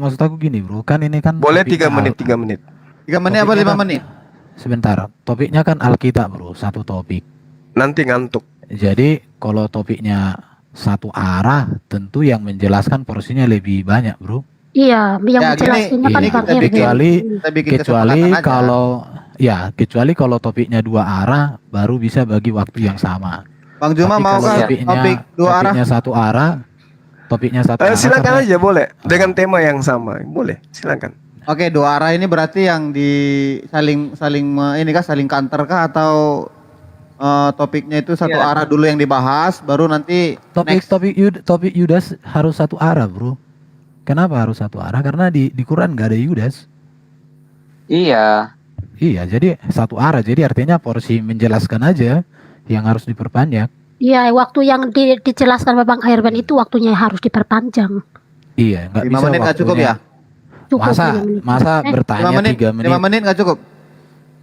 Maksud aku gini bro, kan ini kan Boleh topiknya 3 menit, Al- 3 menit. 3 menit apa 5 menit? Sebentar, topiknya kan Alkitab bro, satu topik. Nanti ngantuk. Jadi kalau topiknya satu arah, tentu yang menjelaskan porsinya lebih banyak bro. Iya, yang Ya, menjelaskannya kan gini, Bang kita Irben. bikin Kecuali kesepakatan aja. kecuali kalau topiknya dua arah, baru bisa bagi waktu yang sama. Bang Juma Tapi mau kalau kan topik 2 arah? topiknya satu arah. Silakan karena- aja boleh dengan tema yang sama. Boleh, silakan. Oke, 2 arah ini berarti yang di saling kantor kah atau topiknya itu satu Iya. arah dulu yang dibahas, baru nanti next. Topik Yudas harus satu arah bro. Kenapa harus satu arah? Karena di Quran nggak ada Yudas. Iya. Iya, jadi satu arah. Jadi artinya porsi menjelaskan aja yang harus diperbanyak. Iya, waktu yang dijelaskan Bang Irben itu waktunya harus diperpanjang. Iya, nggak 5 bisa menit nggak cukup ya? Cukup Masa 5 menit. masa 5 bertanya menit, 3 menit. 5 menit nggak cukup?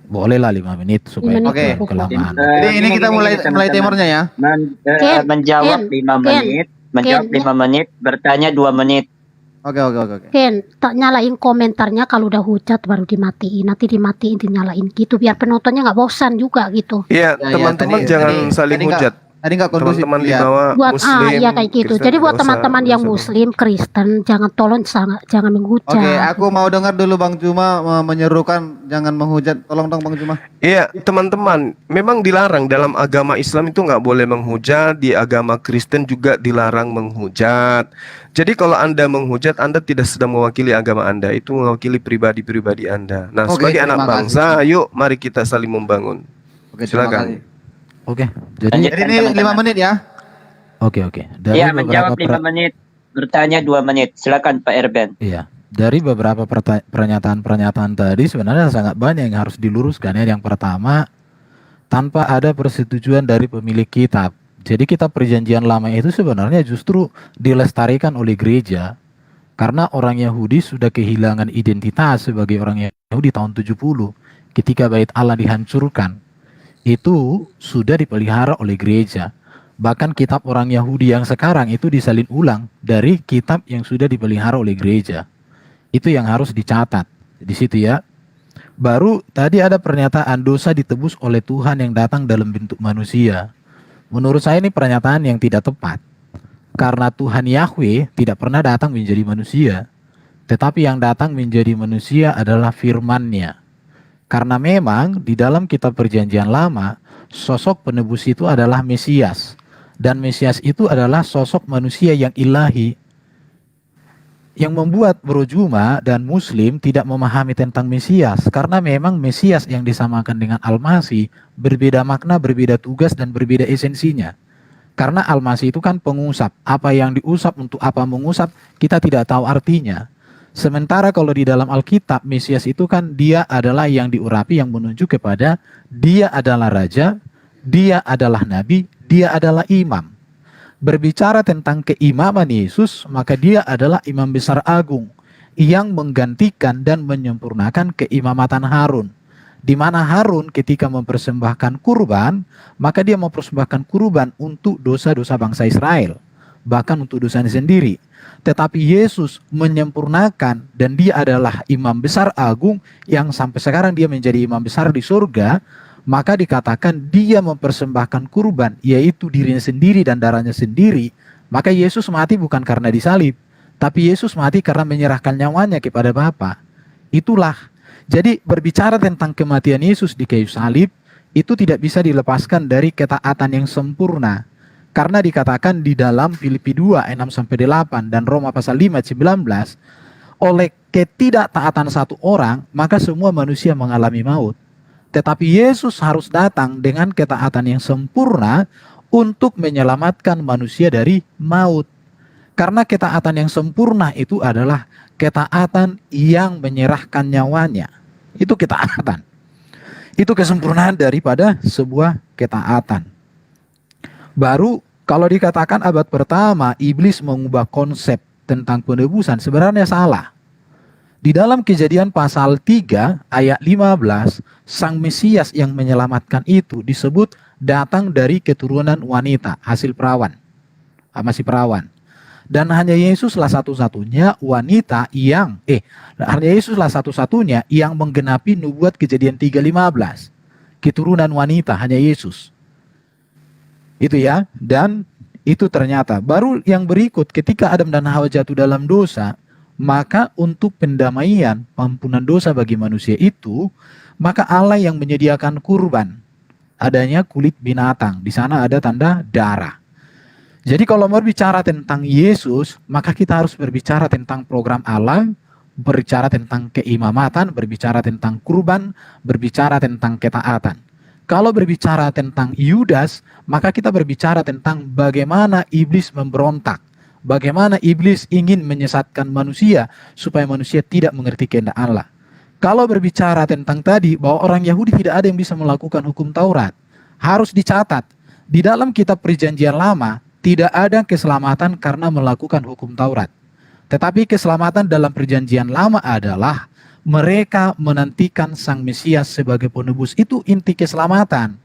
Boleh lah 5 menit supaya 5 menit Oke. tidak kelamaan. Jadi ini kita mulai teman-teman. timernya ya. Ken, Menjawab Ken, 5 Ken, menit, menjawab Ken. 5 menit, bertanya 2 menit. Oke. Ken, tak nyalain komentarnya kalau udah hujat baru dimatiin. Nanti dimatiin dinyalain gitu biar penontonnya nggak bosan juga gitu. Iya, Ya, teman-teman tadi- jangan tadi- saling tadi nggak- hujat. Tadi nggak kondusif. Teman-teman di ya. bawah Buat Muslim. ya kayak gitu. Kristen Jadi buat nggak usah- teman-teman nggak yang usah. Muslim, Kristen, jangan jangan menghujat. Oke, aku mau dengar dulu Bang Juma menyerukan jangan menghujat. Tolong dong Bang Juma. Iya, teman-teman, memang dilarang dalam agama Islam itu nggak boleh menghujat, di agama Kristen juga dilarang menghujat. Jadi kalau Anda menghujat, Anda tidak sedang mewakili agama Anda, itu mewakili pribadi-pribadi Anda. Nah, Oke, sebagai anak terima bangsa, yuk mari kita saling membangun. Oke, terima Silakan. kasih. Oke, jadi Lanjut. Jadi ini 5 menit ya. oke. Dari Iya, beberapa menjawab 5 menit, bertanya 2 menit. Silakan Pak Irben. Iya, dari beberapa pernyataan-pernyataan tadi sebenarnya sangat banyak yang harus diluruskan ya. Yang pertama, tanpa ada persetujuan dari pemilik kitab. Jadi kitab perjanjian lama itu sebenarnya justru dilestarikan oleh gereja. Karena orang Yahudi sudah kehilangan identitas sebagai orang Yahudi tahun 70 ketika bait Allah dihancurkan. Itu sudah dipelihara oleh gereja. Bahkan kitab orang Yahudi yang sekarang itu disalin ulang dari kitab yang sudah dipelihara oleh gereja. Itu yang harus dicatat di situ ya. Baru tadi ada pernyataan dosa ditebus oleh Tuhan yang datang dalam bentuk manusia. Menurut saya ini pernyataan yang tidak tepat. Karena Tuhan Yahweh tidak pernah datang menjadi manusia. Tetapi yang datang menjadi manusia adalah firman-Nya. Karena memang di dalam kitab perjanjian lama, sosok penebus itu adalah Mesias. Dan Mesias itu adalah sosok manusia yang ilahi. Yang membuat Bro Juma dan Muslim tidak memahami tentang Mesias. Karena memang Mesias yang disamakan dengan Al-Masih berbeda makna, berbeda tugas, dan berbeda esensinya. Karena Al-Masih itu kan pengusap. Apa yang diusap untuk apa mengusap, kita tidak tahu artinya. Sementara kalau di dalam Alkitab, Mesias itu kan dia adalah yang diurapi, yang menunjuk kepada dia adalah raja, dia adalah nabi, dia adalah imam. Berbicara tentang keimaman Yesus, maka dia adalah imam besar agung yang menggantikan dan menyempurnakan keimamatan Harun. Di mana Harun ketika mempersembahkan kurban, maka dia mempersembahkan kurban untuk dosa-dosa bangsa Israel, bahkan untuk dosanya sendiri. Tetapi Yesus menyempurnakan dan dia adalah imam besar agung yang sampai sekarang dia menjadi imam besar di surga, maka dikatakan dia mempersembahkan kurban, yaitu dirinya sendiri dan darahnya sendiri. Maka Yesus mati bukan karena disalib, tapi Yesus mati karena menyerahkan nyawanya kepada Bapa. Itulah. Jadi berbicara tentang kematian Yesus di kayu salib, itu tidak bisa dilepaskan dari ketaatan yang sempurna. Karena dikatakan di dalam Filipi 2 ayat 6-8 dan Roma pasal 5 ayat 19, oleh ketidaktaatan satu orang, maka semua manusia mengalami maut. Tetapi Yesus harus datang dengan ketaatan yang sempurna untuk menyelamatkan manusia dari maut. Karena ketaatan yang sempurna itu adalah ketaatan yang menyerahkan nyawanya. Itu ketaatan. Itu kesempurnaan daripada sebuah ketaatan. Baru kalau dikatakan abad pertama iblis mengubah konsep tentang penebusan, sebenarnya salah. Di dalam Kejadian pasal 3 ayat 15, Sang Mesias yang menyelamatkan itu disebut datang dari keturunan wanita, hasil perawan. Masih perawan. Dan hanya Yesuslah satu-satunya wanita yang hanya Yesuslah satu-satunya yang menggenapi nubuat Kejadian 3:15. Keturunan wanita hanya Yesus. Itu ya. Dan itu ternyata baru yang berikut ketika Adam dan Hawa jatuh dalam dosa, maka untuk pendamaian, pengampunan dosa bagi manusia itu, maka Allah yang menyediakan kurban. Adanya kulit binatang, di sana ada tanda darah. Jadi kalau mau bicara tentang Yesus, maka kita harus berbicara tentang program Allah, berbicara tentang keimamatan, berbicara tentang kurban, berbicara tentang ketaatan. Kalau berbicara tentang Yudas, maka kita berbicara tentang bagaimana iblis memberontak, bagaimana iblis ingin menyesatkan manusia supaya manusia tidak mengerti kehendak Allah. Kalau berbicara tentang tadi bahwa orang Yahudi tidak ada yang bisa melakukan hukum Taurat, harus dicatat di dalam kitab Perjanjian Lama tidak ada keselamatan karena melakukan hukum Taurat. Tetapi keselamatan dalam Perjanjian Lama adalah mereka menantikan Sang Mesias sebagai penebus. Itu inti keselamatan.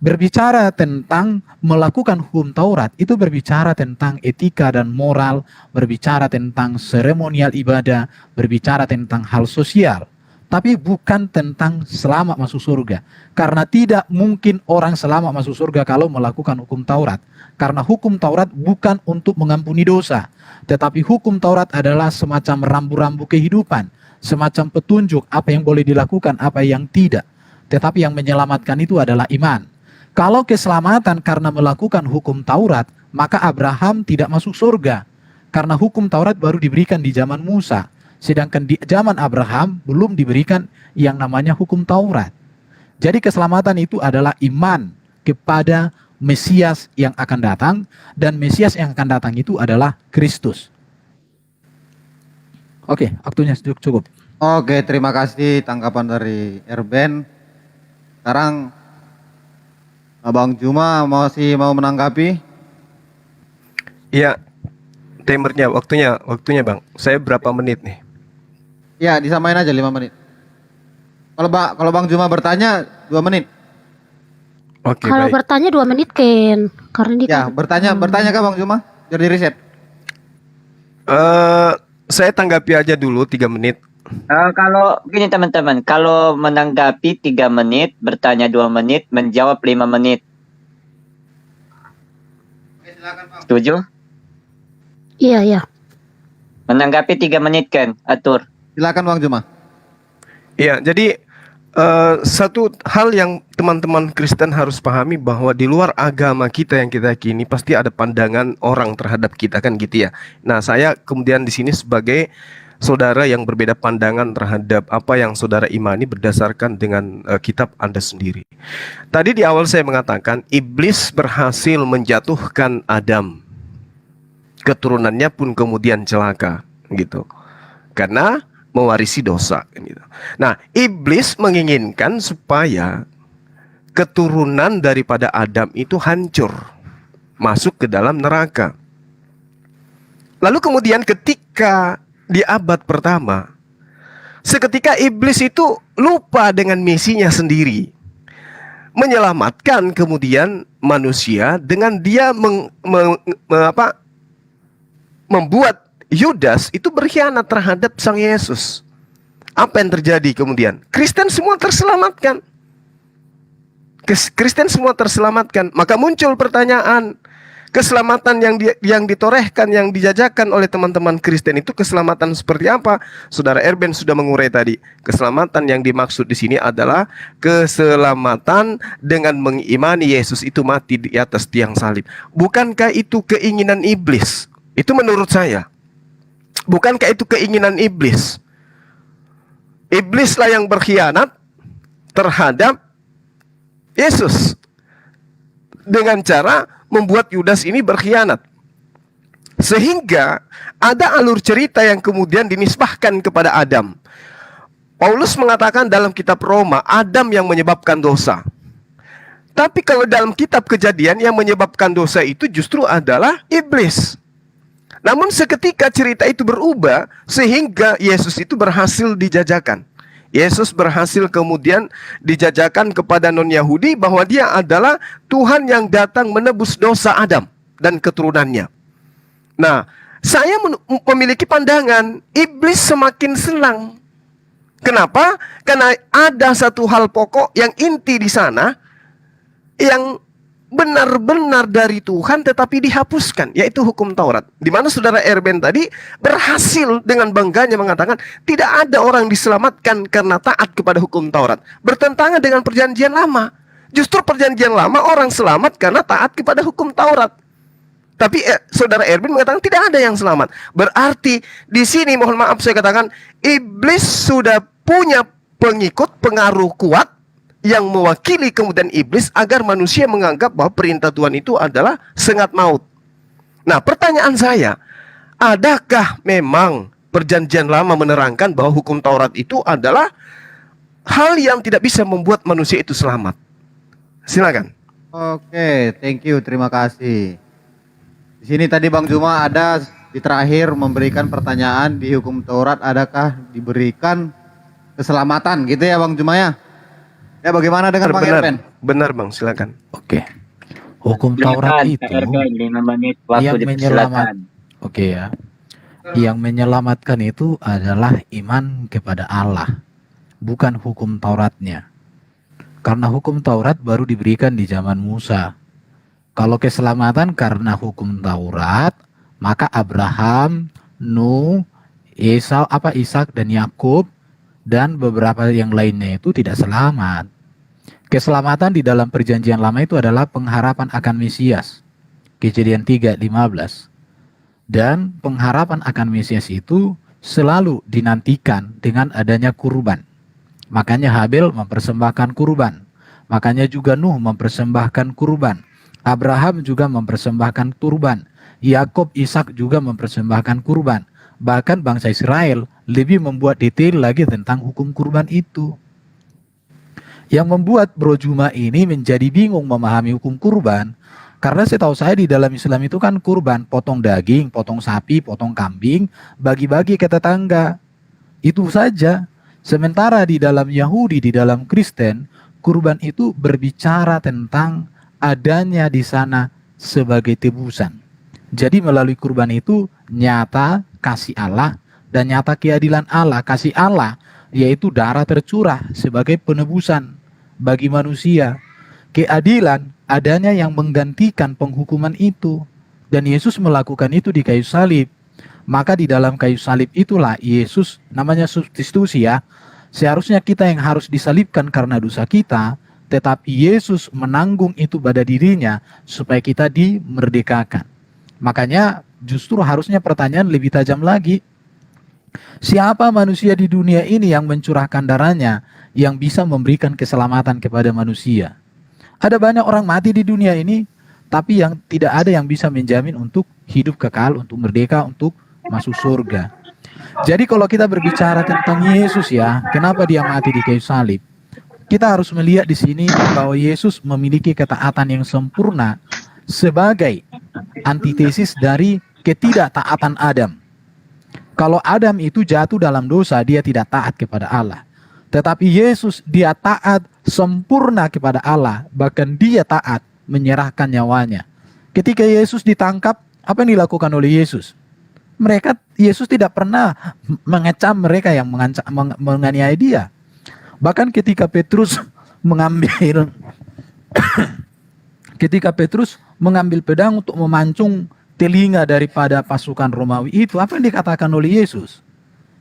Berbicara tentang melakukan hukum Taurat, itu berbicara tentang etika dan moral, berbicara tentang seremonial ibadah, berbicara tentang hal sosial. Tapi bukan tentang selamat masuk surga. Karena tidak mungkin orang selamat masuk surga kalau melakukan hukum Taurat. Karena hukum Taurat bukan untuk mengampuni dosa. Tetapi hukum Taurat adalah semacam rambu-rambu kehidupan. Semacam petunjuk apa yang boleh dilakukan, apa yang tidak. Tetapi yang menyelamatkan itu adalah iman. Kalau keselamatan karena melakukan hukum Taurat, maka Abraham tidak masuk surga. Karena hukum Taurat baru diberikan di zaman Musa. Sedangkan di zaman Abraham belum diberikan yang namanya hukum Taurat. Jadi keselamatan itu adalah iman kepada Mesias yang akan datang. Dan Mesias yang akan datang itu adalah Kristus. Oke, waktunya cukup. Oke, terima kasih tanggapan dari Erben. Sekarang Abang Juma masih mau menanggapi? Iya, timernya, waktunya Bang. Saya berapa menit nih? Ya, disamain aja 5 menit. Kalau Bang Juma bertanya 2 menit. Oke, Kalau baik. bertanya 2 menit Ken. Karena ini Ya, kan bertanya kah Bang Juma? Biar di reset. Saya tanggapi aja dulu 3 menit. Kalau gini teman-teman, kalau menanggapi 3 menit, bertanya 2 menit, menjawab 5 menit. Oke, silakan Bang. Setuju? Iya. Menanggapi 3 menit kan, atur. Silakan Bang Juma. Iya, jadi satu hal yang teman-teman Kristen harus pahami bahwa di luar agama kita yang kita yakini pasti ada pandangan orang terhadap kita kan gitu ya. Nah, saya kemudian di sini sebagai saudara yang berbeda pandangan terhadap apa yang saudara imani berdasarkan dengan kitab Anda sendiri. Tadi di awal saya mengatakan iblis berhasil menjatuhkan Adam. Keturunannya pun kemudian celaka gitu. Karena mewarisi dosa gitu. Nah, iblis menginginkan supaya keturunan daripada Adam itu hancur, masuk ke dalam neraka. Lalu kemudian ketika di abad pertama, seketika iblis itu lupa dengan misinya sendiri, menyelamatkan kemudian manusia dengan dia membuat Yudas itu berkhianat terhadap Sang Yesus. Apa yang terjadi kemudian? Kristen semua terselamatkan. Kristen semua terselamatkan. Maka muncul pertanyaan, keselamatan yang ditorehkan, yang dijajakan oleh teman-teman Kristen itu keselamatan seperti apa? Saudara Erben sudah mengurai tadi. Keselamatan yang dimaksud di sini adalah keselamatan dengan mengimani Yesus itu mati di atas tiang salib. Bukankah itu keinginan iblis? Itu menurut saya. Bukankah itu keinginan iblis? Iblislah yang berkhianat terhadap Yesus dengan cara membuat Yudas ini berkhianat. Sehingga ada alur cerita yang kemudian dinisbahkan kepada Adam. Paulus mengatakan dalam kitab Roma, Adam yang menyebabkan dosa. Tapi kalau dalam kitab Kejadian, yang menyebabkan dosa itu justru adalah iblis. Namun seketika cerita itu berubah, sehingga Yesus itu berhasil dijajakan. Yesus berhasil kemudian dijajakan kepada non-Yahudi bahwa dia adalah Tuhan yang datang menebus dosa Adam dan keturunannya. Nah, saya memiliki pandangan iblis semakin senang. Kenapa? Karena ada satu hal pokok yang inti di sana yang benar-benar dari Tuhan tetapi dihapuskan, yaitu hukum Taurat. Di mana saudara Erben tadi berhasil dengan bangganya mengatakan tidak ada orang diselamatkan karena taat kepada hukum Taurat. Bertentangan dengan perjanjian lama. Justru perjanjian lama orang selamat karena taat kepada hukum Taurat. Tapi saudara Erben mengatakan tidak ada yang selamat. Berarti di sini mohon maaf saya katakan iblis sudah punya pengikut, pengaruh kuat yang mewakili kemudian iblis agar manusia menganggap bahwa perintah Tuhan itu adalah sengat maut. Nah, pertanyaan saya, adakah memang perjanjian lama menerangkan bahwa hukum Taurat itu adalah hal yang tidak bisa membuat manusia itu selamat? Silakan. Oke, thank you, terima kasih. Di sini tadi Bang Juma ada di terakhir memberikan pertanyaan di hukum Taurat adakah diberikan keselamatan gitu ya Bang Juma ya? Ya bagaimana dengan Bang Erben? Benar Bang, silakan. Oke. Hukum Taurat itu Erben, 5 menit waktu yang dipersilakan. Oke ya. Yang menyelamatkan itu adalah iman kepada Allah, bukan hukum Tauratnya. Karena hukum Taurat baru diberikan di zaman Musa. Kalau keselamatan karena hukum Taurat, maka Abraham, Nuh, Ishak dan Yakub dan beberapa yang lainnya itu tidak selamat. Keselamatan di dalam perjanjian lama itu adalah pengharapan akan Mesias. Kejadian 3:15. Dan pengharapan akan Mesias itu selalu dinantikan dengan adanya kurban. Makanya Habel mempersembahkan kurban. Makanya juga Nuh mempersembahkan kurban. Abraham juga mempersembahkan kurban. Yakub, Ishak juga mempersembahkan kurban. Bahkan bangsa Israel lebih membuat detail lagi tentang hukum kurban itu. Yang membuat Bro Juma ini menjadi bingung memahami hukum kurban, karena setahu saya di dalam Islam itu kan kurban, potong daging, potong sapi, potong kambing, bagi-bagi ke tetangga. Itu saja. Sementara di dalam Yahudi, di dalam Kristen, kurban itu berbicara tentang adanya di sana sebagai tebusan. Jadi melalui kurban itu nyata kasih Allah dan nyata keadilan Allah. Kasih Allah yaitu darah tercurah sebagai penebusan bagi manusia. Keadilan adanya yang menggantikan penghukuman itu. Dan Yesus melakukan itu di kayu salib. Maka di dalam kayu salib itulah Yesus, namanya substitusi ya. Seharusnya kita yang harus disalibkan karena dosa kita, tetapi Yesus menanggung itu pada dirinya supaya kita dimerdekakan. Makanya justru harusnya pertanyaan lebih tajam lagi. Siapa manusia di dunia ini yang mencurahkan darahnya yang bisa memberikan keselamatan kepada manusia? Ada banyak orang mati di dunia ini, tapi yang tidak ada yang bisa menjamin untuk hidup kekal, untuk merdeka, untuk masuk surga. Jadi kalau kita berbicara tentang Yesus ya, kenapa dia mati di kayu salib? Kita harus melihat di sini bahwa Yesus memiliki ketaatan yang sempurna sebagai antitesis dari ketidaktaatan Adam. Kalau Adam itu jatuh dalam dosa, dia tidak taat kepada Allah. Tetapi Yesus, dia taat sempurna kepada Allah. Bahkan dia taat menyerahkan nyawanya. Ketika Yesus ditangkap, apa yang dilakukan oleh Yesus? Yesus tidak pernah mengecam mereka yang menganiaya dia. Bahkan ketika Petrus mengambil pedang untuk memancung telinga daripada pasukan Romawi itu, apa yang dikatakan oleh Yesus?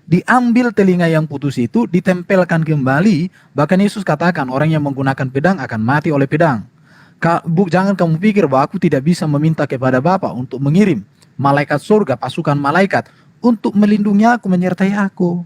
Diambil telinga yang putus itu, ditempelkan kembali. Bahkan Yesus katakan orang yang menggunakan pedang akan mati oleh pedang. Jangan kamu pikir bahwa aku tidak bisa meminta kepada Bapa untuk mengirim malaikat surga, pasukan malaikat untuk melindungi aku, menyertai aku.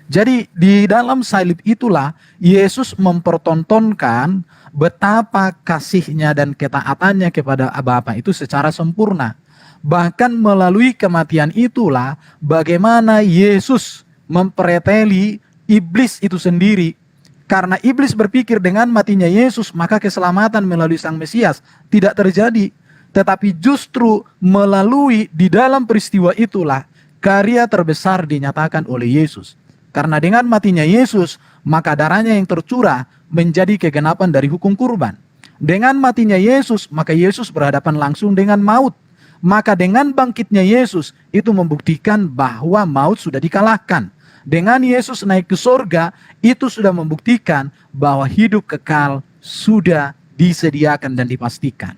Jadi di dalam salib itulah Yesus mempertontonkan betapa kasihnya dan ketaatannya kepada Bapa itu secara sempurna. Bahkan melalui kematian itulah bagaimana Yesus mempereteli iblis itu sendiri. Karena iblis berpikir dengan matinya Yesus maka keselamatan melalui Sang Mesias tidak terjadi. Tetapi justru melalui di dalam peristiwa itulah karya terbesar dinyatakan oleh Yesus. Karena dengan matinya Yesus, maka darahnya yang tercurah menjadi kegenapan dari hukum kurban. Dengan matinya Yesus, maka Yesus berhadapan langsung dengan maut. Maka dengan bangkitnya Yesus, itu membuktikan bahwa maut sudah dikalahkan. Dengan Yesus naik ke surga, itu sudah membuktikan bahwa hidup kekal sudah disediakan dan dipastikan.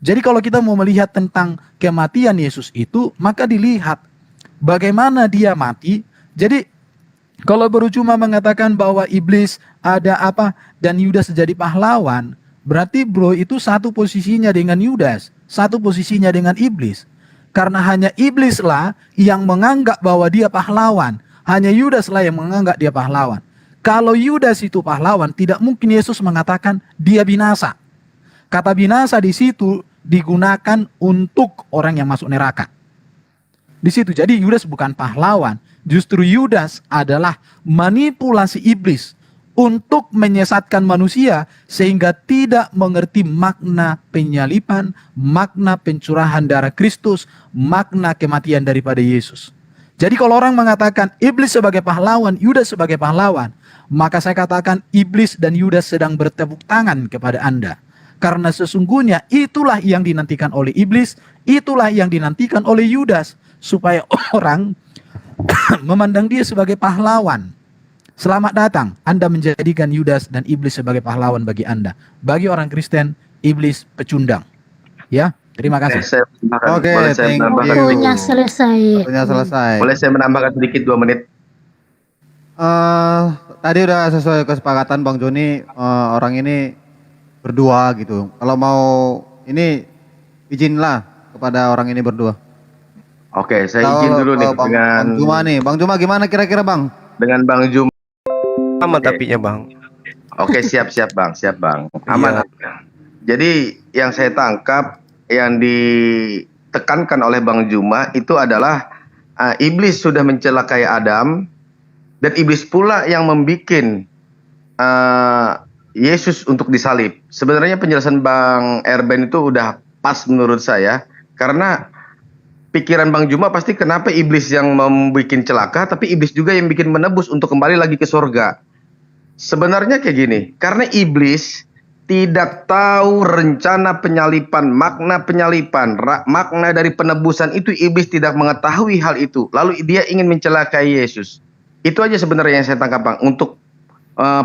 Jadi kalau kita mau melihat tentang kematian Yesus itu, maka dilihat bagaimana dia mati. Jadi kalau baru cuma mengatakan bahwa iblis ada apa dan Yudas jadi pahlawan, berarti bro itu satu posisinya dengan Yudas, satu posisinya dengan iblis. Karena hanya iblislah yang menganggap bahwa dia pahlawan, hanya Yudas lah yang menganggap dia pahlawan. Kalau Yudas itu pahlawan, tidak mungkin Yesus mengatakan dia binasa. Kata binasa di situ digunakan untuk orang yang masuk neraka. Di situ jadi Yudas bukan pahlawan. Justru Yudas adalah manipulasi iblis untuk menyesatkan manusia sehingga tidak mengerti makna penyalipan, makna pencurahan darah Kristus, makna kematian daripada Yesus. Jadi kalau orang mengatakan iblis sebagai pahlawan, Yudas sebagai pahlawan, maka saya katakan iblis dan Yudas sedang bertepuk tangan kepada Anda. Karena sesungguhnya itulah yang dinantikan oleh iblis, itulah yang dinantikan oleh Yudas, supaya orang memandang dia sebagai pahlawan. Selamat datang, Anda menjadikan Yudas dan iblis sebagai pahlawan bagi Anda. Bagi orang Kristen, iblis pecundang. Ya, terima kasih. Oke, Boleh saya thank menambahkan you. sedikit? Waktunya selesai. Waktunya selesai. Boleh saya menambahkan sedikit 2 menit? Tadi udah sesuai kesepakatan Bang Joni, orang ini berdua gitu. Kalau mau ini izinlah kepada orang ini berdua. Oke, saya izin dulu nih Bang dengan Juma nih. Bang Juma gimana kira-kira Bang? Bang Jum. Sama Oke. tapinya Bang. Oke, siap Bang, siap Bang. Aman. Jadi yang saya tangkap yang ditekankan oleh Bang Juma itu adalah iblis sudah mencelakai Adam dan iblis pula yang membikin Yesus untuk disalib. Sebenarnya penjelasan Bang Erben itu udah pas menurut saya karena pikiran Bang Juma pasti kenapa iblis yang membuat celaka, tapi iblis juga yang bikin menebus untuk kembali lagi ke surga. Sebenarnya kayak gini, karena iblis tidak tahu rencana penyalipan, makna penyalipan, makna dari penebusan itu iblis tidak mengetahui hal itu. Lalu dia ingin mencelakai Yesus. Itu aja sebenarnya yang saya tangkap Bang. Untuk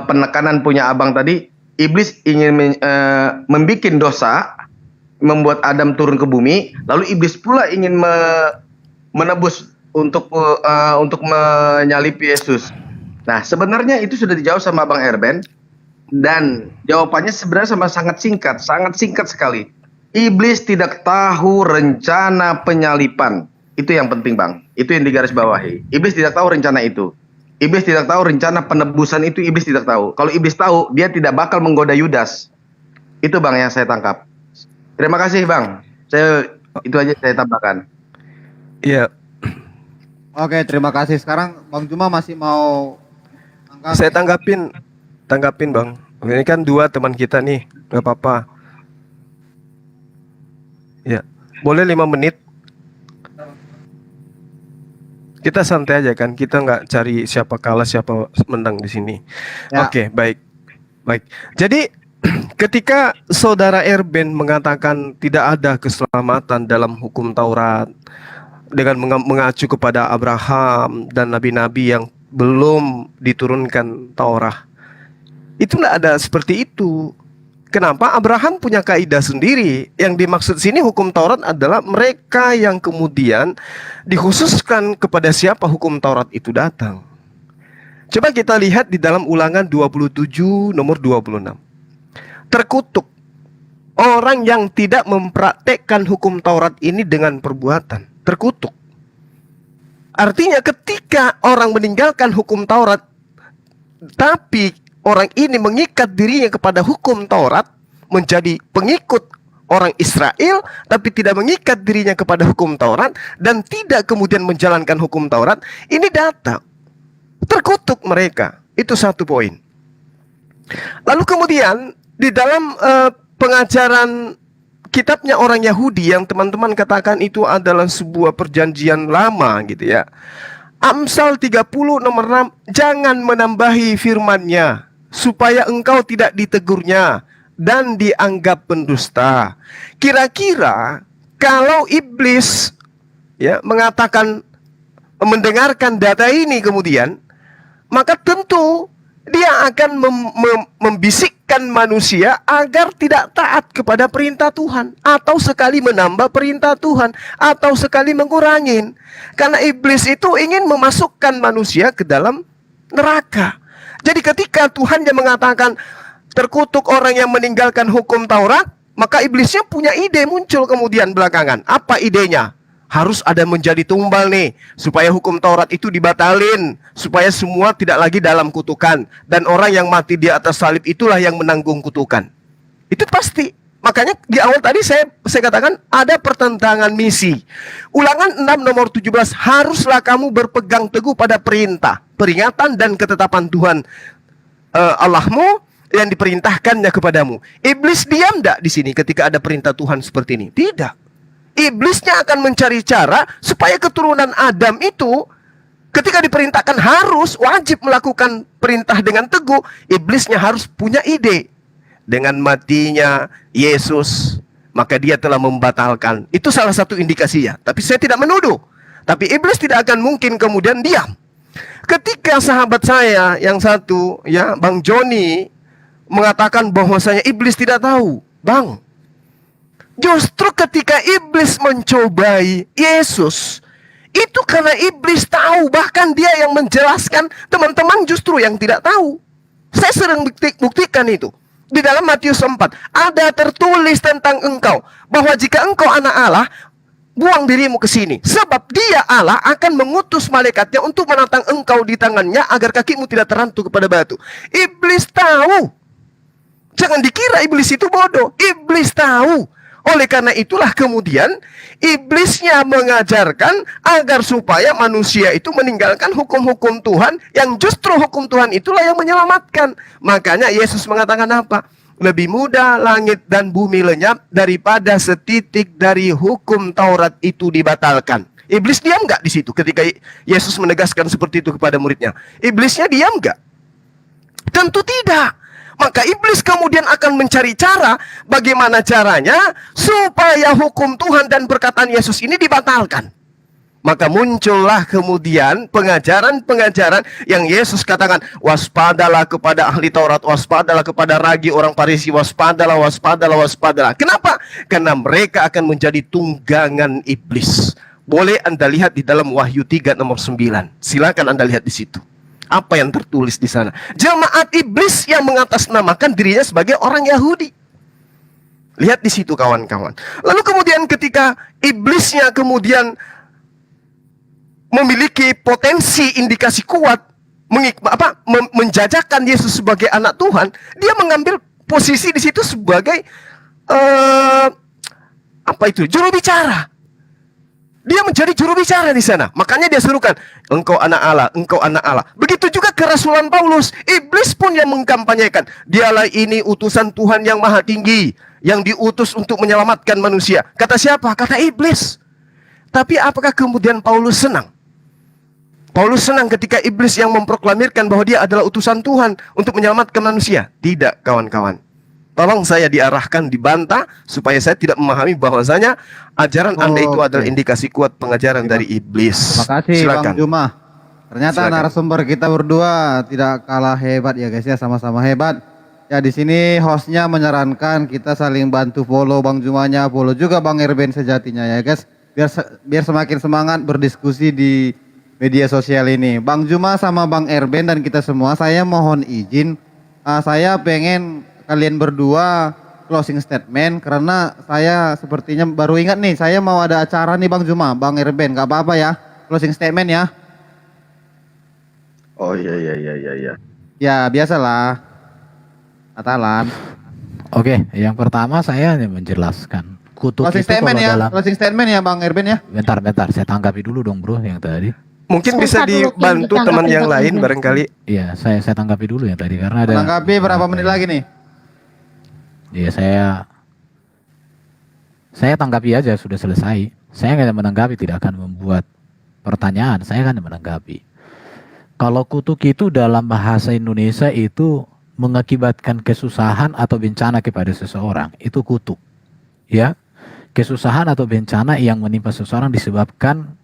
penekanan punya Abang tadi, iblis ingin membuat dosa, membuat Adam turun ke bumi, lalu iblis pula ingin menebus untuk menyalip Yesus. Nah, sebenarnya itu sudah dijawab sama Bang Erben dan jawabannya sebenarnya sangat singkat sekali. Iblis tidak tahu rencana penyalipan. Itu yang penting, Bang. Itu yang digarisbawahi. Iblis tidak tahu rencana itu. Iblis tidak tahu rencana penebusan itu, iblis tidak tahu. Kalau iblis tahu, dia tidak bakal menggoda Yudas. Itu Bang yang saya tangkap. Terima kasih Bang. Itu aja saya tambahkan. Iya, Oke, terima kasih. Sekarang Bang Juma masih mau angkat. saya tanggapin Bang. Ini kan 2 teman kita nih, nggak apa-apa. Ya, boleh 5 menit. Kita santai aja kan, kita nggak cari siapa kalah siapa menang di sini. Ya. Oke, baik, baik. Jadi ketika saudara Erben mengatakan tidak ada keselamatan dalam hukum Taurat dengan mengacu kepada Abraham dan nabi-nabi yang belum diturunkan Taurat, itu nggak ada seperti itu. Kenapa? Abraham punya kaidah sendiri. Yang dimaksud sini hukum Taurat adalah mereka yang kemudian dikhususkan kepada siapa hukum Taurat itu datang. Coba kita lihat di dalam Ulangan 27 nomor 26. Terkutuk orang yang tidak mempraktekkan hukum Taurat ini dengan perbuatan. Terkutuk. Artinya ketika orang meninggalkan hukum Taurat, tapi orang ini mengikat dirinya kepada hukum Taurat, menjadi pengikut orang Israel, tapi tidak mengikat dirinya kepada hukum Taurat, dan tidak kemudian menjalankan hukum Taurat, ini data. Terkutuk mereka. Itu satu poin. Lalu kemudian, di dalam pengajaran kitabnya orang Yahudi, yang teman-teman katakan itu adalah sebuah perjanjian lama gitu ya. Amsal 30 nomor 6, jangan menambahi firman-Nya, supaya engkau tidak ditegurnya dan dianggap pendusta. Kira-kira kalau iblis ya mengatakan, mendengarkan data ini kemudian, maka tentu dia akan membisikkan manusia agar tidak taat kepada perintah Tuhan, atau sekali menambah perintah Tuhan, atau sekali mengurangin. Karena iblis itu ingin memasukkan manusia ke dalam neraka. Jadi ketika Tuhan yang mengatakan terkutuk orang yang meninggalkan hukum Taurat, maka iblisnya punya ide muncul kemudian belakangan. Apa idenya? Harus ada menjadi tumbal nih, supaya hukum Taurat itu dibatalin, supaya semua tidak lagi dalam kutukan, dan orang yang mati di atas salib itulah yang menanggung kutukan. Itu pasti. Makanya di awal tadi saya katakan ada pertentangan misi. Ulangan 6 nomor 17, haruslah kamu berpegang teguh pada perintah, peringatan dan ketetapan Tuhan Allahmu yang diperintahkannya kepadamu. Iblis diam enggak di sini ketika ada perintah Tuhan seperti ini? Tidak. Iblisnya akan mencari cara supaya keturunan Adam itu ketika diperintahkan harus wajib melakukan perintah dengan teguh, iblisnya harus punya ide. Dengan matinya Yesus, maka dia telah membatalkan. Itu salah satu indikasinya. Tapi saya tidak menuduh. Tapi iblis tidak akan mungkin kemudian diam. Ketika sahabat saya yang satu, ya, Bang Joni, mengatakan bahwasanya iblis tidak tahu. Bang, justru ketika iblis mencobai Yesus, itu karena iblis tahu. Bahkan dia yang menjelaskan, teman-teman justru yang tidak tahu. Saya sering buktikan itu. Di dalam Matius 4, ada tertulis tentang engkau, bahwa jika engkau anak Allah, buang dirimu ke sini. Sebab dia Allah akan mengutus malaikatnya untuk menantang engkau di tangannya, agar kakimu tidak terantuk kepada batu. Iblis tahu. Jangan dikira iblis itu bodoh. Iblis tahu. Oleh karena itulah kemudian iblisnya mengajarkan agar supaya manusia itu meninggalkan hukum-hukum Tuhan, yang justru hukum Tuhan itulah yang menyelamatkan. Makanya Yesus mengatakan apa? Lebih mudah langit dan bumi lenyap daripada setitik dari hukum Taurat itu dibatalkan. Iblis diam nggak di situ ketika Yesus menegaskan seperti itu kepada muridnya? Iblisnya diam nggak? Tentu tidak. Maka iblis kemudian akan mencari cara, bagaimana caranya supaya hukum Tuhan dan perkataan Yesus ini dibatalkan. Maka muncullah kemudian pengajaran-pengajaran yang Yesus katakan, waspadalah kepada ahli Taurat, waspadalah kepada ragi orang Farisi, waspadalah, waspadalah, waspadalah. Kenapa? Karena mereka akan menjadi tunggangan iblis. Boleh Anda lihat di dalam Wahyu 3 nomor 9. Silakan Anda lihat di situ. Apa yang tertulis di sana? Jemaat iblis yang mengatasnamakan dirinya sebagai orang Yahudi. Lihat di situ kawan-kawan. Lalu kemudian ketika iblisnya kemudian memiliki potensi indikasi kuat menjajakan Yesus sebagai anak Tuhan, dia mengambil posisi di situ sebagai juru bicara. Dia menjadi juru bicara di sana. Makanya dia serukan, engkau anak Allah, engkau anak Allah. Begitu juga kerasulan Paulus. Iblis pun yang mengkampanyekan, dialah ini utusan Tuhan yang maha tinggi, yang diutus untuk menyelamatkan manusia. Kata siapa? Kata iblis. Tapi apakah kemudian Paulus senang? Paulus senang ketika iblis yang memproklamirkan bahwa dia adalah utusan Tuhan untuk menyelamatkan manusia. Tidak, kawan-kawan. Tolong saya diarahkan, dibantah, supaya saya tidak memahami bahwasanya ajaran Anda itu adalah indikasi kuat pengajaran dari iblis. Makasih Silakan. Bang Juma. Ternyata Silakan. narasumber kita berdua tidak kalah hebat ya guys ya, sama-sama hebat. Ya di sini hostnya menyarankan kita saling bantu follow Bang Jumanya, follow juga Bang Erben sejatinya ya guys. Biar semakin semangat berdiskusi di media sosial ini. Bang Juma sama Bang Erben dan kita semua, saya mohon izin. Saya pengen kalian berdua closing statement karena saya sepertinya baru ingat nih, saya mau ada acara nih Bang Juma, Bang Erben, gak apa-apa ya? Closing statement ya. Oh iya. Ya biasalah. Atalan. Oke, yang pertama saya hanya menjelaskan kutuk Closing itu kalau statement ya, dalam closing statement ya Bang Erben ya. bentar, saya tanggapi dulu dong bro yang tadi. Mungkin bisa Sebentar dulu, Ken, dibantu ditanggapi teman yang Bang lain Erben. barangkali. Iya, saya tanggapi dulu yang tadi karena ada. Menanggapi berapa menit lagi nih? Iya, saya tanggapi aja sudah selesai. Saya hanya menanggapi, tidak akan membuat pertanyaan. Saya akan menanggapi. Kalau kutuk itu dalam bahasa Indonesia itu mengakibatkan kesusahan atau bencana kepada seseorang, itu kutuk. Ya, kesusahan atau bencana yang menimpa seseorang disebabkan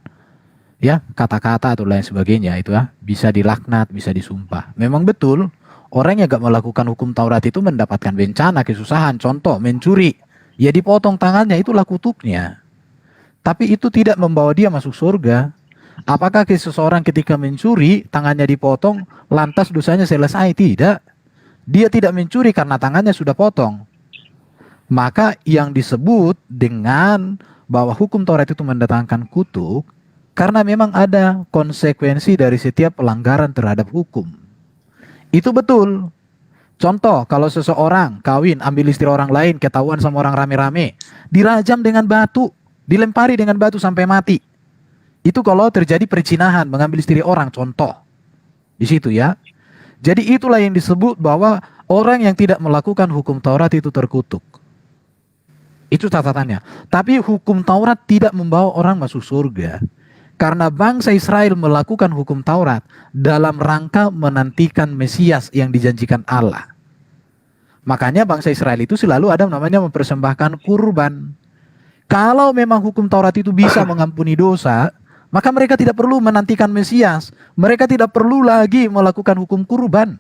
ya kata-kata atau lain sebagainya itu ya, bisa dilaknat, bisa disumpah. Memang betul orang yang gak melakukan hukum Taurat itu mendapatkan bencana, kesusahan. Contoh mencuri, ya dipotong tangannya, itulah kutuknya. Tapi itu tidak membawa dia masuk surga. Apakah seseorang ketika mencuri tangannya dipotong lantas dosanya selesai? Tidak. Dia tidak mencuri karena tangannya sudah potong. Maka yang disebut dengan bahwa hukum Taurat itu mendatangkan kutuk karena memang ada konsekuensi dari setiap pelanggaran terhadap hukum. Itu betul. Contoh, kalau seseorang kawin, ambil istri orang lain, ketahuan sama orang rame-rame, dirajam dengan batu, dilempari dengan batu sampai mati. Itu kalau terjadi perzinahan, mengambil istri orang, contoh. Di situ ya. Jadi itulah yang disebut bahwa orang yang tidak melakukan hukum Taurat itu terkutuk. Itu catatannya. Tapi hukum Taurat tidak membawa orang masuk surga. Karena bangsa Israel melakukan hukum Taurat dalam rangka menantikan Mesias yang dijanjikan Allah. Makanya bangsa Israel itu selalu ada namanya mempersembahkan kurban. Kalau memang hukum Taurat itu bisa mengampuni dosa, maka mereka tidak perlu menantikan Mesias. Mereka tidak perlu lagi melakukan hukum kurban.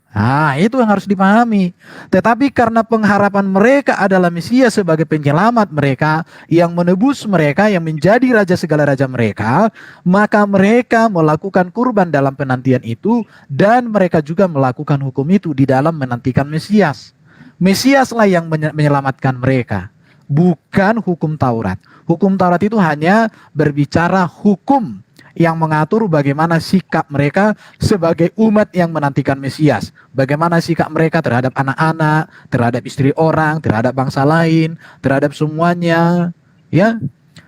Nah, itu yang harus dipahami. Tetapi karena pengharapan mereka adalah Mesias sebagai penyelamat mereka, yang menebus mereka, yang menjadi raja segala raja mereka, maka mereka melakukan kurban dalam penantian itu, dan mereka juga melakukan hukum itu di dalam menantikan Mesias. Mesiaslah yang menyelamatkan mereka, bukan hukum Taurat. Hukum Taurat itu hanya berbicara hukum yang mengatur bagaimana sikap mereka sebagai umat yang menantikan Mesias. Bagaimana sikap mereka terhadap anak-anak, terhadap istri orang, terhadap bangsa lain, terhadap semuanya. Ya,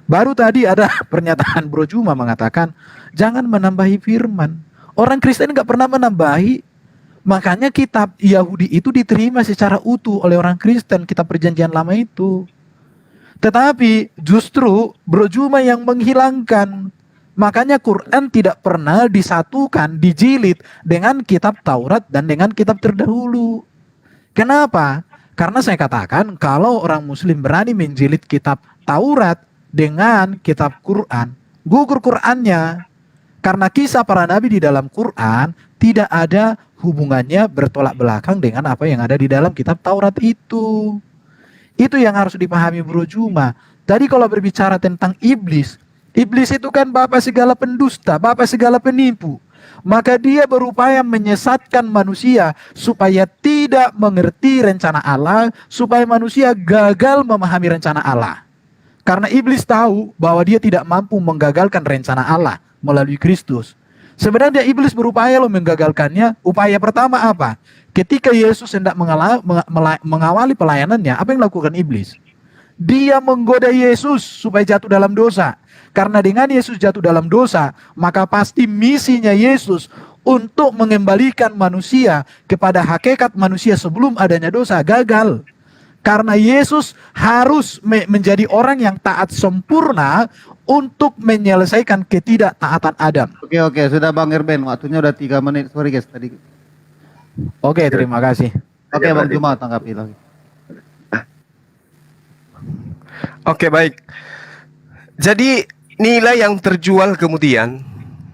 baru tadi ada pernyataan Bro Juma mengatakan, jangan menambahi firman. Orang Kristen nggak pernah menambahi. Makanya kitab Yahudi itu diterima secara utuh oleh orang Kristen, kitab perjanjian lama itu. Tetapi justru Bro Juma yang menghilangkan. Makanya Quran tidak pernah disatukan, dijilid dengan kitab Taurat dan dengan kitab terdahulu. Kenapa? Karena saya katakan kalau orang Muslim berani menjilid kitab Taurat dengan kitab Quran, gugur Qurannya. Karena kisah para nabi di dalam Quran tidak ada hubungannya bertolak belakang dengan apa yang ada di dalam kitab Taurat itu. Itu yang harus dipahami Bro Juma. Tadi kalau berbicara tentang iblis, iblis itu kan bapak segala pendusta, bapak segala penipu. Maka dia berupaya menyesatkan manusia supaya tidak mengerti rencana Allah, supaya manusia gagal memahami rencana Allah. Karena iblis tahu bahwa dia tidak mampu menggagalkan rencana Allah melalui Kristus. Sebenarnya iblis berupaya menggagalkannya. Upaya pertama apa? Ketika Yesus hendak mengawali pelayanannya, apa yang dilakukan iblis? Dia menggoda Yesus supaya jatuh dalam dosa. Karena dengan Yesus jatuh dalam dosa, maka pasti misinya Yesus untuk mengembalikan manusia kepada hakikat manusia sebelum adanya dosa gagal. Karena Yesus harus menjadi orang yang taat sempurna untuk menyelesaikan ketidaktaatan Adam. Oke, sudah Bang Erben, waktunya udah 3 menit. Sorry guys tadi. Oke, terima kasih. Oke, Bang Juma tanggapi lagi. Oke, baik. Jadi nilai yang terjual kemudian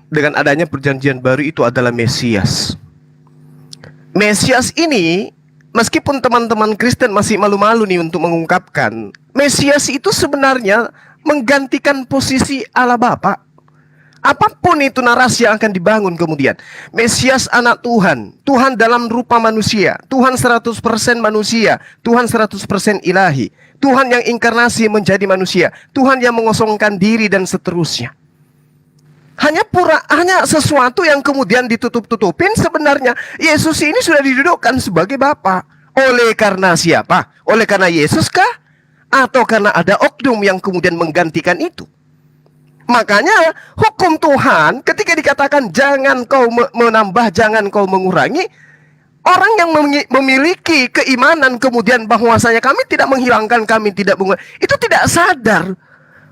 dengan adanya perjanjian baru itu adalah Mesias. Mesias ini, meskipun teman-teman Kristen masih malu-malu nih untuk mengungkapkan, Mesias itu sebenarnya menggantikan posisi Allah Bapa. Apapun itu narasi yang akan dibangun kemudian. Mesias anak Tuhan, Tuhan dalam rupa manusia, Tuhan 100% manusia, Tuhan 100% ilahi, Tuhan yang inkarnasi menjadi manusia, Tuhan yang mengosongkan diri dan seterusnya. Hanya sesuatu yang kemudian ditutup-tutupin. Sebenarnya Yesus ini sudah didudukkan sebagai Bapa. Oleh karena siapa? Oleh karena Yesus kah? Atau karena ada oknum yang kemudian menggantikan itu? Makanya hukum Tuhan ketika dikatakan jangan kau menambah, jangan kau mengurangi, orang yang memiliki keimanan kemudian bahwasanya kami tidak menghilangkan, kami tidak mengurangi, itu tidak sadar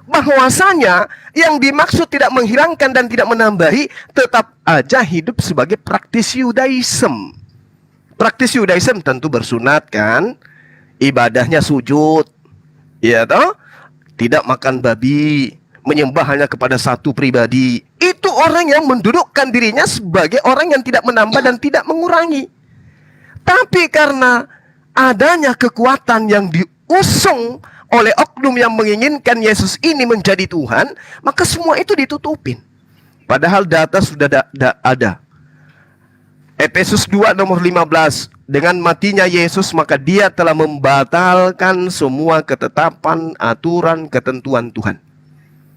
bahwasanya yang dimaksud tidak menghilangkan dan tidak menambahi tetap aja hidup sebagai praktis Yudaism. Praktis Yudaism tentu bersunat kan, ibadahnya sujud, ya toh, tidak makan babi, menyembah hanya kepada satu pribadi. Itu orang yang mendudukkan dirinya sebagai orang yang tidak menambah dan tidak mengurangi. Tapi karena adanya kekuatan yang diusung oleh oknum yang menginginkan Yesus ini menjadi Tuhan, maka semua itu ditutupin. Padahal data sudah ada. Efesus 2 nomor 15, dengan matinya Yesus maka dia telah membatalkan semua ketetapan, aturan, ketentuan Tuhan.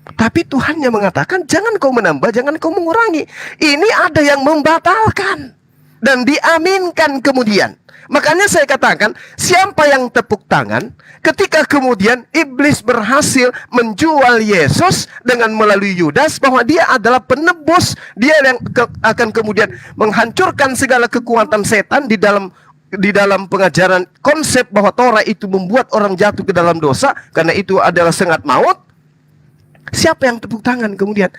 Tapi Tuhan yang mengatakan jangan kau menambah, jangan kau mengurangi. Ini ada yang membatalkan dan diaminkan kemudian. Makanya saya katakan, siapa yang tepuk tangan ketika kemudian iblis berhasil menjual Yesus dengan melalui Yudas bahwa dia adalah penebus, dia yang akan kemudian menghancurkan segala kekuatan setan di dalam pengajaran konsep bahwa Torah itu membuat orang jatuh ke dalam dosa karena itu adalah sengat maut. Siapa yang tepuk tangan kemudian?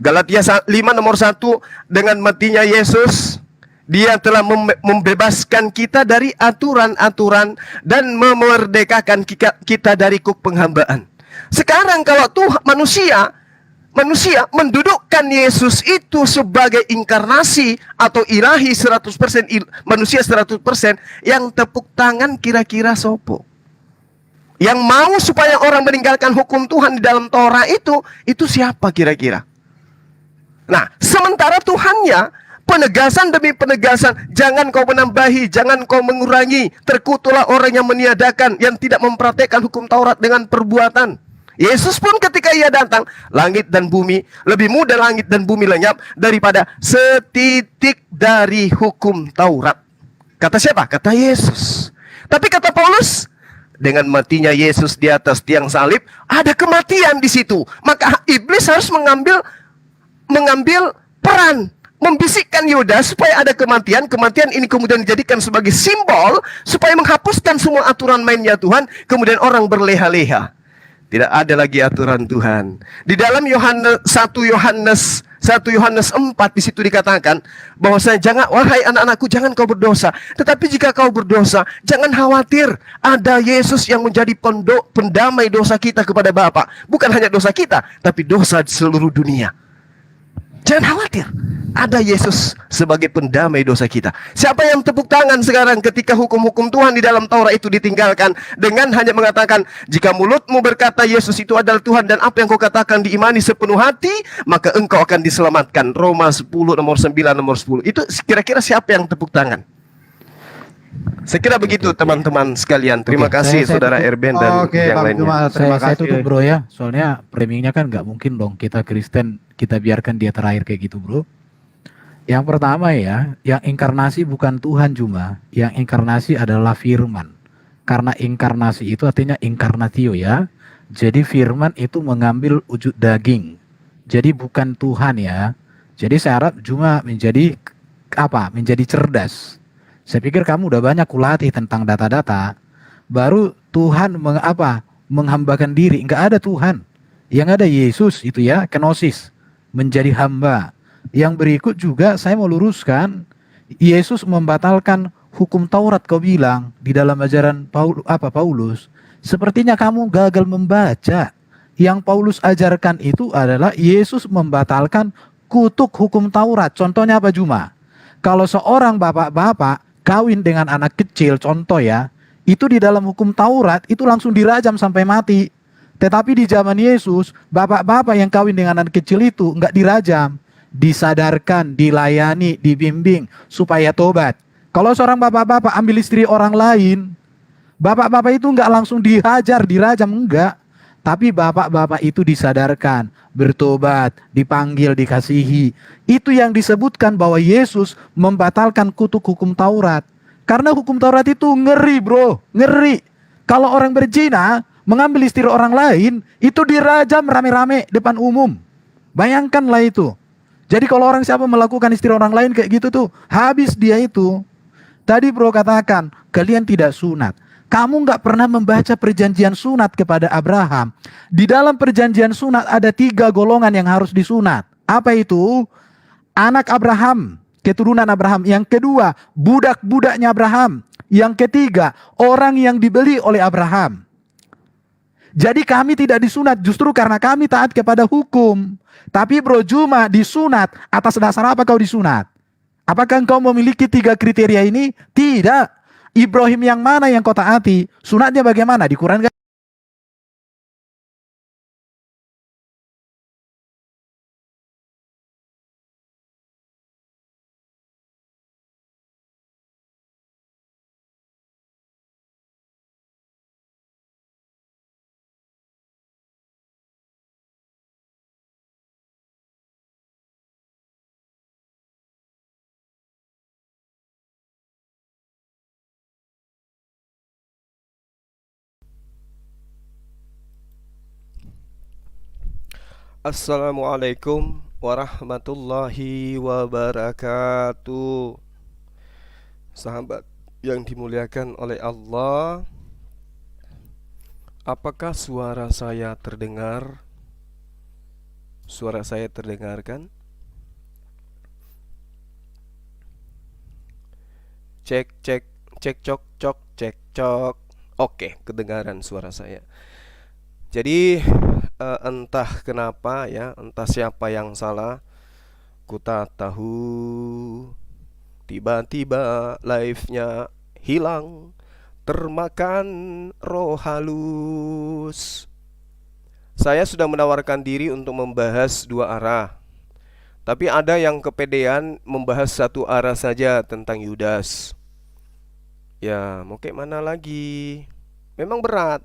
Galatia 5 nomor 1, dengan matinya Yesus dia telah membebaskan kita dari aturan-aturan dan memerdekakan kita dari kuk penghambaan. Sekarang kalau manusia mendudukkan Yesus itu sebagai inkarnasi atau ilahi 100%, manusia 100%, yang tepuk tangan kira-kira sopo? Yang mau supaya orang meninggalkan hukum Tuhan di dalam Torah itu siapa kira-kira? Nah, sementara Tuhannya penegasan demi penegasan, jangan kau menambahi, jangan kau mengurangi. Terkutuklah orang yang meniadakan, yang tidak mempraktekkan hukum Taurat dengan perbuatan. Yesus pun ketika ia datang, langit dan bumi, lebih mudah langit dan bumi lenyap daripada setitik dari hukum Taurat. Kata siapa? Kata Yesus. Tapi kata Paulus, dengan matinya Yesus di atas tiang salib, ada kematian di situ. Maka iblis harus mengambil peran, membisikkan Yudas supaya ada kematian. Kematian ini kemudian dijadikan sebagai simbol supaya menghapuskan semua aturan mainnya Tuhan. Kemudian orang berleha-leha. Tidak ada lagi aturan Tuhan. Di dalam 1 Yohanes 4 di situ dikatakan bahwasanya jangan, wahai anak-anakku, jangan kau berdosa. Tetapi jika kau berdosa, jangan khawatir. Ada Yesus yang menjadi pendamai dosa kita kepada Bapa. Bukan hanya dosa kita, tapi dosa seluruh dunia. Jangan khawatir, ada Yesus sebagai pendamai dosa kita. Siapa yang tepuk tangan sekarang ketika hukum-hukum Tuhan di dalam Taurat itu ditinggalkan dengan hanya mengatakan, jika mulutmu berkata Yesus itu adalah Tuhan dan apa yang kau katakan diimani sepenuh hati, maka engkau akan diselamatkan. Roma 10 nomor 9 nomor 10. Itu kira-kira siapa yang tepuk tangan? Saya kira begitu teman-teman sekalian. Terima kasih saudara Erben dan yang lainnya. Saya tutup bro ya, soalnya framingnya kan nggak mungkin dong kita Kristen kita biarkan dia terakhir kayak gitu bro. Yang pertama ya, yang inkarnasi bukan Tuhan cuma, yang inkarnasi adalah firman. Karena inkarnasi itu artinya inkarnatio ya. Jadi firman itu mengambil wujud daging. Jadi bukan Tuhan ya. Jadi saya harap cuma menjadi apa? Menjadi cerdas. Saya pikir kamu udah banyak kulatih tentang data-data. baru Tuhan menghambakan diri. Enggak ada Tuhan. Yang ada Yesus itu ya, kenosis, menjadi hamba. Yang berikut juga saya mau luruskan, Yesus membatalkan hukum Taurat kau bilang di dalam ajaran Paulus. Sepertinya kamu gagal membaca. Yang Paulus ajarkan itu adalah Yesus membatalkan kutuk hukum Taurat. Contohnya apa Juma? Kalau seorang bapak-bapak kawin dengan anak kecil, contoh ya, itu di dalam hukum Taurat itu langsung dirajam sampai mati. Tetapi di zaman Yesus, bapak-bapak yang kawin dengan anak kecil itu enggak dirajam, disadarkan, dilayani, dibimbing supaya tobat. Kalau seorang bapak-bapak ambil istri orang lain, bapak-bapak itu enggak langsung dihajar, dirajam, enggak. Tapi bapak-bapak itu disadarkan, bertobat, dipanggil, dikasihi. Itu yang disebutkan bahwa Yesus membatalkan kutuk hukum Taurat. Karena hukum Taurat itu ngeri bro, ngeri. Kalau orang berzina, mengambil istri orang lain, itu dirajam rame-rame depan umum. Bayangkanlah itu. Jadi kalau orang siapa melakukan istri orang lain kayak gitu tuh, habis dia itu. Tadi bro katakan, kalian tidak sunat. Kamu nggak pernah membaca perjanjian sunat kepada Abraham. Di dalam perjanjian sunat ada 3 golongan yang harus disunat. Apa itu? Anak Abraham, keturunan Abraham. Yang kedua, budak-budaknya Abraham. Yang ketiga, orang yang dibeli oleh Abraham. Jadi kami tidak disunat justru karena kami taat kepada hukum. Tapi bro Juma disunat atas dasar apa kau disunat? Apakah engkau memiliki 3 kriteria ini? Tidak. Ibrahim yang mana yang kau taati? Sunatnya bagaimana? Di Quran kan? Assalamualaikum warahmatullahi wabarakatuh. Sahabat yang dimuliakan oleh Allah, apakah suara saya terdengar? Suara saya terdengarkan? Cek cek cek cok cok cek cok. Oke, kedengaran suara saya. Jadi entah kenapa ya, entah siapa yang salah, ku tak tahu. Tiba-tiba live-nya hilang, termakan roh halus. Saya sudah menawarkan diri untuk membahas 2 arah. Tapi ada yang kepedean membahas 1 arah saja tentang Yudas. Ya, mau kayak mana lagi? Memang berat.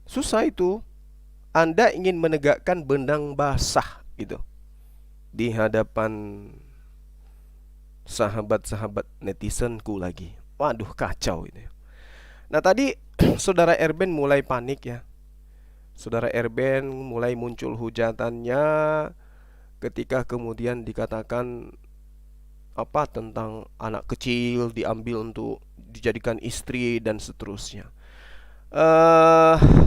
Susah itu. Anda ingin menegakkan benang basah gitu di hadapan sahabat-sahabat netizenku lagi. Waduh, kacau ini. Nah tadi saudara Erben mulai panik ya. Saudara Erben mulai muncul hujatannya ketika kemudian dikatakan apa tentang anak kecil diambil untuk dijadikan istri dan seterusnya.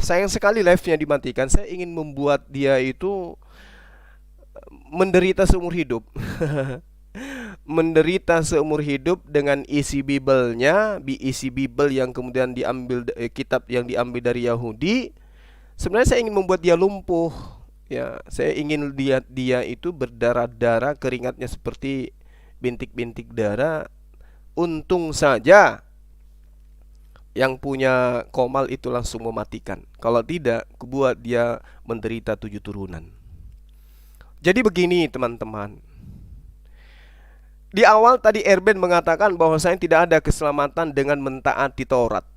Sayang sekali live-nya dimatikan. Saya ingin membuat dia itu menderita seumur hidup. Menderita seumur hidup dengan isi Bible-nya, isi Bible yang kemudian diambil, kitab yang diambil dari Yahudi. Sebenarnya saya ingin membuat dia lumpuh. Ya, saya ingin lihat dia itu berdarah-darah, keringatnya seperti bintik-bintik darah. Untung saja yang punya komal itu langsung mematikan. Kalau tidak, kubuat dia menderita 7 turunan. Jadi begini teman-teman. Di awal tadi Erben mengatakan bahwa saya tidak ada keselamatan dengan mentaati Taurat.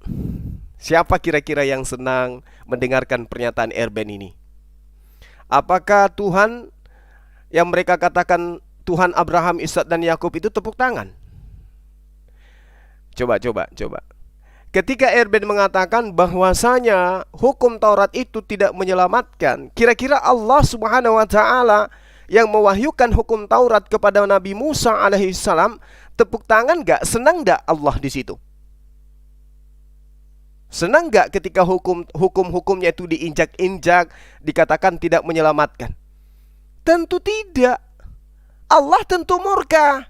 Siapa kira-kira yang senang mendengarkan pernyataan Erben ini? Apakah Tuhan yang mereka katakan Tuhan Abraham, Ishak dan Yakub itu tepuk tangan? Coba. Ketika Erben mengatakan bahwasanya hukum Taurat itu tidak menyelamatkan, kira-kira Allah Subhanahu wa taala yang mewahyukan hukum Taurat kepada Nabi Musa alaihissalam tepuk tangan gak? Senang gak Allah di situ? Senang nggak ketika hukum-hukumnya itu diinjak-injak, dikatakan tidak menyelamatkan? Tentu tidak. Allah tentu murka.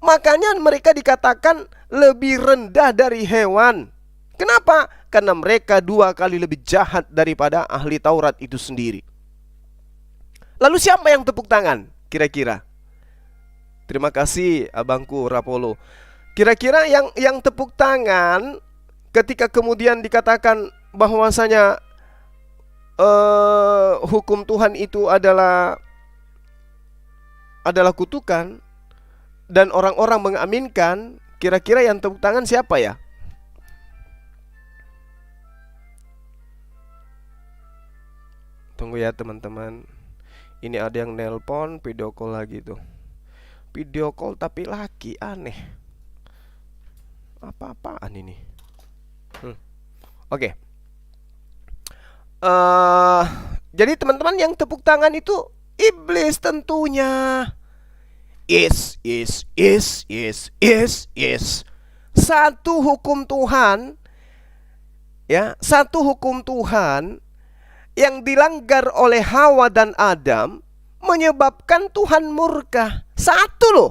Makanya mereka dikatakan lebih rendah dari hewan. Kenapa? Karena mereka 2 kali lebih jahat daripada ahli Taurat itu sendiri. Lalu siapa yang tepuk tangan kira-kira? Terima kasih abangku Rapolo. Kira-kira yang tepuk tangan ketika kemudian dikatakan bahwasanya hukum Tuhan itu adalah kutukan, dan orang-orang mengaminkan, kira-kira yang tepuk tangan siapa ya? Tunggu ya teman-teman. Ini ada yang nelpon, video call lagi tuh. Video call tapi laki, aneh. Apa-apaan ini? Oke. Jadi teman-teman, yang tepuk tangan itu iblis tentunya. Yes. Satu hukum Tuhan, ya, satu hukum Tuhan yang dilanggar oleh Hawa dan Adam menyebabkan Tuhan murka. Satu loh.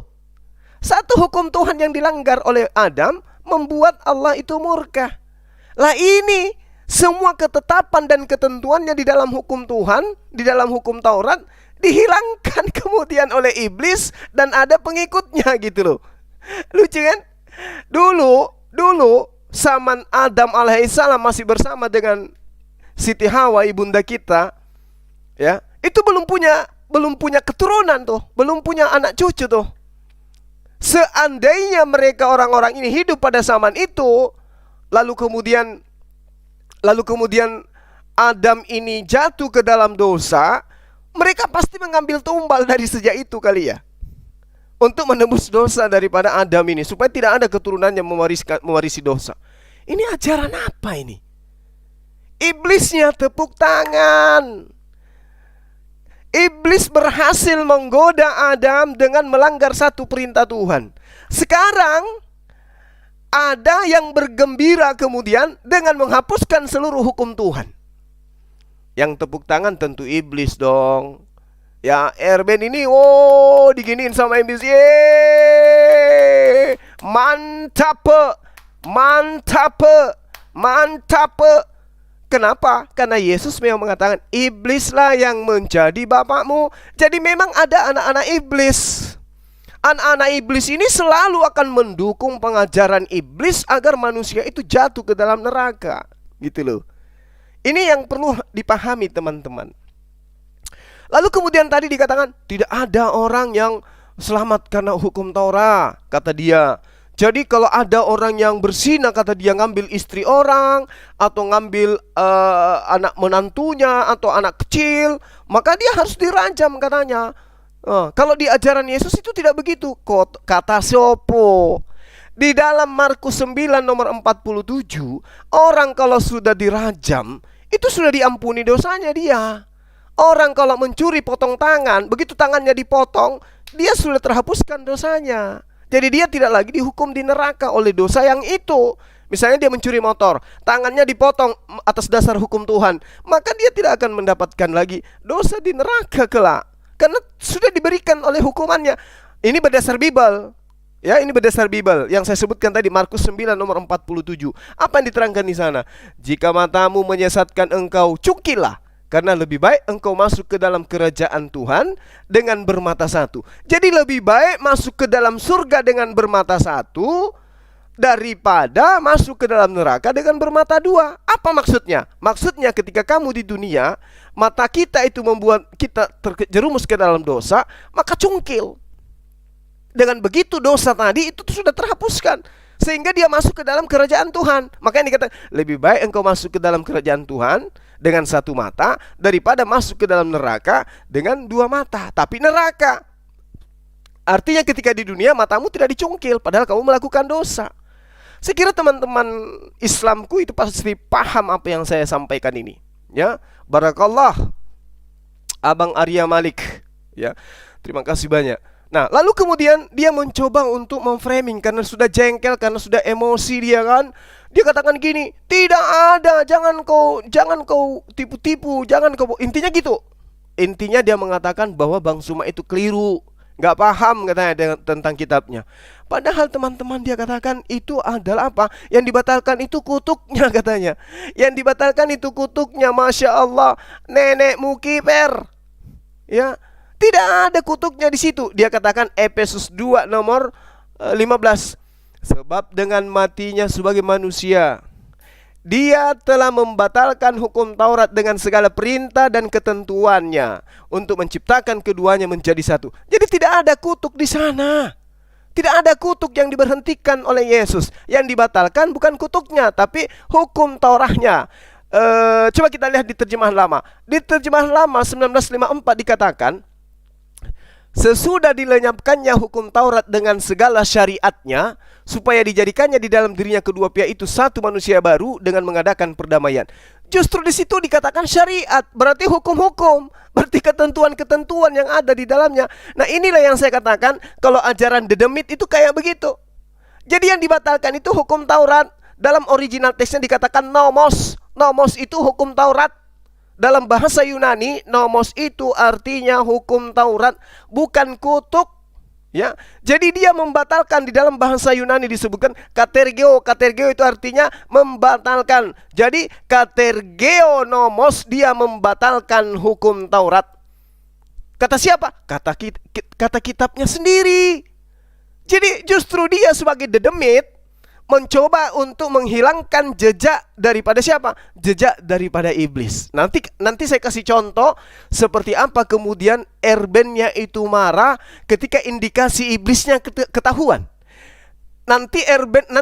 Satu hukum Tuhan yang dilanggar oleh Adam membuat Allah itu murka. Lah ini semua ketetapan dan ketentuannya di dalam hukum Tuhan, di dalam hukum Taurat, dihilangkan kemudian oleh iblis dan ada pengikutnya gitu loh. Lucu kan? Dulu zaman Adam alaihissalam masih bersama dengan Siti Hawa, ibunda kita, ya, itu belum punya keturunan tuh, belum punya anak cucu tuh. Seandainya mereka orang-orang ini hidup pada zaman itu, lalu kemudian Adam ini jatuh ke dalam dosa, mereka pasti mengambil tumbal dari sejak itu kali ya, untuk menebus dosa daripada Adam ini, supaya tidak ada keturunan yang mewarisi dosa. Ini ajaran apa ini? Iblisnya tepuk tangan. Iblis berhasil menggoda Adam dengan melanggar satu perintah Tuhan. Sekarang ada yang bergembira kemudian dengan menghapuskan seluruh hukum Tuhan. Yang tepuk tangan tentu iblis dong. Ya, Erben ini diginiin sama iblis. Yeay! Mantap. Kenapa? Karena Yesus memang mengatakan iblislah yang menjadi bapakmu. Jadi memang ada anak-anak iblis. Anak-anak iblis ini selalu akan mendukung pengajaran iblis agar manusia itu jatuh ke dalam neraka. Gitu loh. Ini yang perlu dipahami teman-teman. Lalu kemudian tadi dikatakan tidak ada orang yang selamat karena hukum Taurat, kata dia. Jadi kalau ada orang yang berzina, kata dia, ngambil istri orang atau ngambil anak menantunya atau anak kecil, maka dia harus dirajam katanya. Kalau di ajaran Yesus itu tidak begitu. Kata Sopo di dalam Markus 9 nomor 47, orang kalau sudah dirajam itu sudah diampuni dosanya dia. Orang kalau mencuri potong tangan, begitu tangannya dipotong, dia sudah terhapuskan dosanya. Jadi dia tidak lagi dihukum di neraka oleh dosa yang itu. Misalnya dia mencuri motor, tangannya dipotong atas dasar hukum Tuhan, maka dia tidak akan mendapatkan lagi dosa di neraka kelak, karena sudah diberikan oleh hukumannya. Ini berdasar Bible. Ya, ini berdasar Bible yang saya sebutkan tadi, Markus 9 nomor 47. Apa yang diterangkan di sana? Jika matamu menyesatkan engkau, cungkilah. Karena lebih baik engkau masuk ke dalam kerajaan Tuhan dengan bermata satu. Jadi lebih baik masuk ke dalam surga dengan bermata satu daripada masuk ke dalam neraka dengan bermata dua. Apa maksudnya? Maksudnya ketika kamu di dunia, mata kita itu membuat kita terjerumus ke dalam dosa, maka cungkil. Dengan begitu dosa tadi itu sudah terhapuskan, sehingga dia masuk ke dalam kerajaan Tuhan. Makanya dikatakan lebih baik engkau masuk ke dalam kerajaan Tuhan dengan satu mata daripada masuk ke dalam neraka dengan dua mata. Tapi neraka artinya ketika di dunia matamu tidak dicungkil padahal kamu melakukan dosa. Saya kira teman-teman Islamku itu pasti paham apa yang saya sampaikan ini, ya. Barakallah Abang Arya Malik, ya. Terima kasih banyak. Nah, lalu kemudian dia mencoba untuk memframing karena sudah jengkel, karena sudah emosi dia kan. Dia katakan gini, tidak ada, jangan kau tipu-tipu, jangan kau, intinya gitu. Intinya dia mengatakan bahwa Bang Suma itu keliru, nggak paham katanya tentang kitabnya. Padahal teman-teman dia katakan itu adalah apa? Yang dibatalkan itu kutuknya katanya. Yang dibatalkan itu kutuknya, Masya Allah, nenekmu kiper. Ya, tidak ada kutuknya di situ. Dia katakan Efesus 2 nomor 15. Sebab dengan matinya sebagai manusia, dia telah membatalkan hukum Taurat dengan segala perintah dan ketentuannya untuk menciptakan keduanya menjadi satu. Jadi tidak ada kutuk di sana. Tidak ada kutuk yang diberhentikan oleh Yesus. Yang dibatalkan bukan kutuknya, tapi hukum Tauratnya. Coba kita lihat di terjemahan lama. Di terjemahan lama 1954 dikatakan, sesudah dilenyapkannya hukum Taurat dengan segala syariatnya, supaya dijadikannya di dalam dirinya kedua pihak itu satu manusia baru dengan mengadakan perdamaian. Justru di situ dikatakan syariat, berarti hukum-hukum, berarti ketentuan-ketentuan yang ada di dalamnya. Nah, inilah yang saya katakan, kalau ajaran dedemit itu kayak begitu. Jadi yang dibatalkan itu hukum Taurat. Dalam original teksnya dikatakan nomos. Nomos itu hukum Taurat. Dalam bahasa Yunani, nomos itu artinya hukum Taurat, bukan kutuk. Ya, jadi dia membatalkan. Di dalam bahasa Yunani disebutkan katergeo. Katergeo itu artinya membatalkan. Jadi katergeo nomos, dia membatalkan hukum Taurat. Kata siapa? Kata kitabnya sendiri. Jadi justru dia sebagai dedemit mencoba untuk menghilangkan jejak daripada siapa? Jejak daripada iblis. Nanti saya kasih contoh seperti apa kemudian Erbennya itu marah ketika indikasi iblisnya ketahuan. Nanti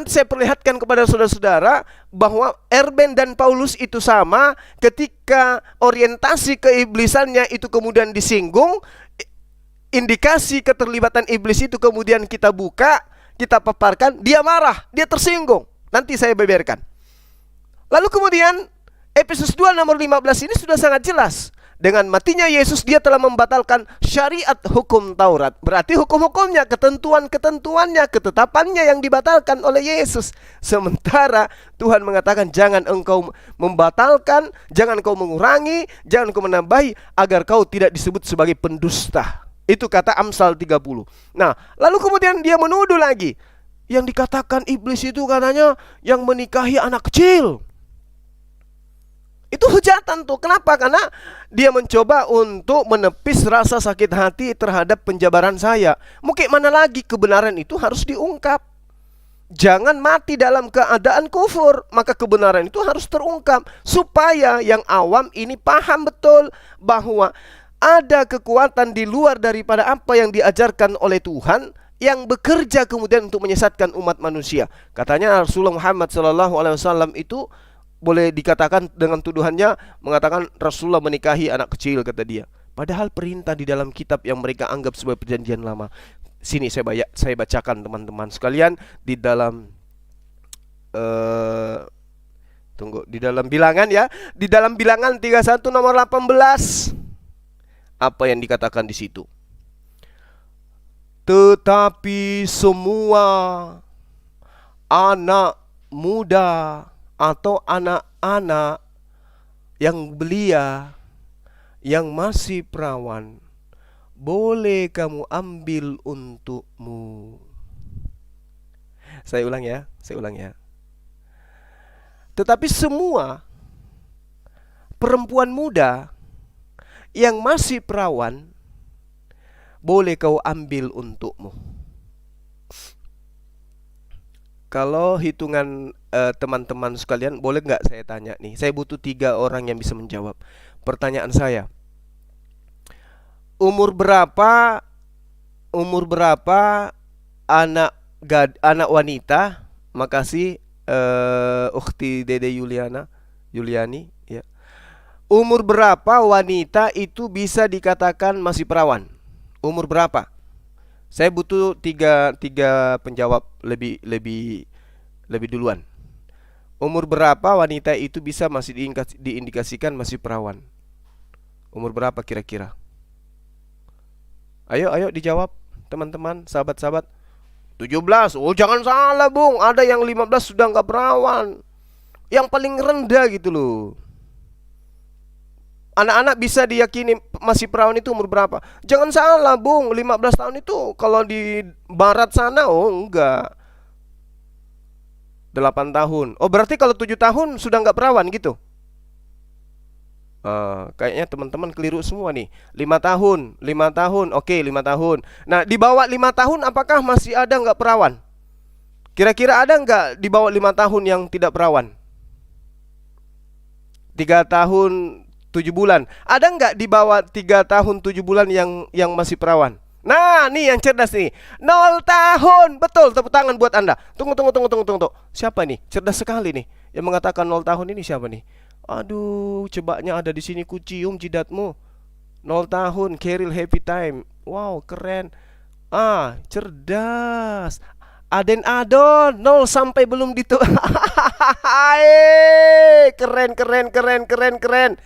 saya perlihatkan kepada saudara-saudara bahwa Erben dan Paulus itu sama ketika orientasi keiblisannya itu kemudian disinggung, indikasi keterlibatan iblis itu kemudian kita buka, kita paparkan, dia marah, dia tersinggung. Nanti saya beberkan. Lalu kemudian Efesus 2 nomor 15 ini sudah sangat jelas. Dengan matinya Yesus, dia telah membatalkan syariat hukum Taurat. Berarti hukum-hukumnya, ketentuan-ketentuannya, ketetapannya yang dibatalkan oleh Yesus. Sementara Tuhan mengatakan jangan engkau membatalkan, jangan kau mengurangi, jangan kau menambahi, agar kau tidak disebut sebagai pendusta. Itu kata Amsal 30. Nah, lalu kemudian dia menuduh lagi. Yang dikatakan iblis itu katanya yang menikahi anak kecil. Itu hujatan tuh. Kenapa? Karena dia mencoba untuk menepis rasa sakit hati terhadap penjabaran saya. Mungkin mana lagi kebenaran itu harus diungkap. Jangan mati dalam keadaan kufur. Maka kebenaran itu harus terungkap. Supaya yang awam ini paham betul bahwa ada kekuatan di luar daripada apa yang diajarkan oleh Tuhan yang bekerja kemudian untuk menyesatkan umat manusia. Katanya Rasulullah Muhammad SAW itu boleh dikatakan dengan tuduhannya mengatakan Rasulullah menikahi anak kecil, kata dia. Padahal perintah di dalam kitab yang mereka anggap sebagai perjanjian lama. Sini saya bacakan teman-teman sekalian di dalam di dalam bilangan ya, di dalam bilangan 31 nomor 18. Apa yang dikatakan di situ? Tetapi semua anak muda atau anak-anak yang belia, yang masih perawan, boleh kamu ambil untukmu. Saya ulang ya. Tetapi semua perempuan muda yang masih perawan, boleh kau ambil untukmu. Kalau hitungan teman-teman sekalian, boleh nggak saya tanya nih? Saya butuh 3 orang yang bisa menjawab. Pertanyaan saya, umur berapa anak wanita? Makasih Ukhti Dede Yuliani ya. Umur berapa wanita itu bisa dikatakan masih perawan? Umur berapa? Saya butuh tiga penjawab lebih duluan. Umur berapa wanita itu bisa masih diindikasikan masih perawan? Umur berapa kira-kira? Ayo dijawab. teman-teman, sahabat-sahabat. 17, oh jangan salah Bung, ada yang 15 sudah nggak perawan. Yang paling rendah gitu loh. Anak-anak bisa diyakini masih perawan itu umur berapa? Jangan salah Bung, 15 tahun itu kalau di barat sana, oh enggak, 8 tahun. Oh berarti kalau 7 tahun sudah nggak perawan gitu? Kayaknya teman-teman keliru semua nih. 5 tahun, 5 tahun, oke 5 tahun. Nah di bawah 5 tahun apakah masih ada nggak perawan? Kira-kira ada nggak di bawah 5 tahun yang tidak perawan? 3 tahun 7 bulan. Ada nggak di bawah 3 tahun 7 bulan yang masih perawan? Nah nih yang cerdas nih, 0 tahun. Betul, tepuk tangan buat Anda. Tunggu. Siapa nih? Cerdas sekali nih. Yang mengatakan 0 tahun ini siapa nih? Aduh, cobanya ada di sini, ku cium jidatmu. 0 tahun, Keril happy time. Wow, keren. Cerdas. Aden Adon, 0 sampai belum Keren.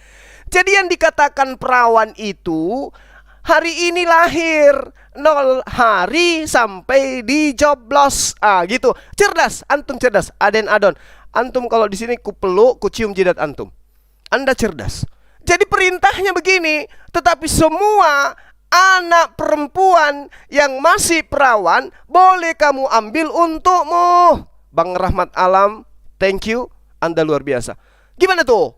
Jadi yang dikatakan perawan itu hari ini lahir 0 hari sampai dijoblos. Gitu. Cerdas, antum cerdas. Aden Adon. Antum kalau di sini ku peluk, ku cium jidat antum. Anda cerdas. Jadi perintahnya begini, tetapi semua anak perempuan yang masih perawan boleh kamu ambil untukmu. Bang Rahmat Alam, thank you. Anda luar biasa. Gimana tuh?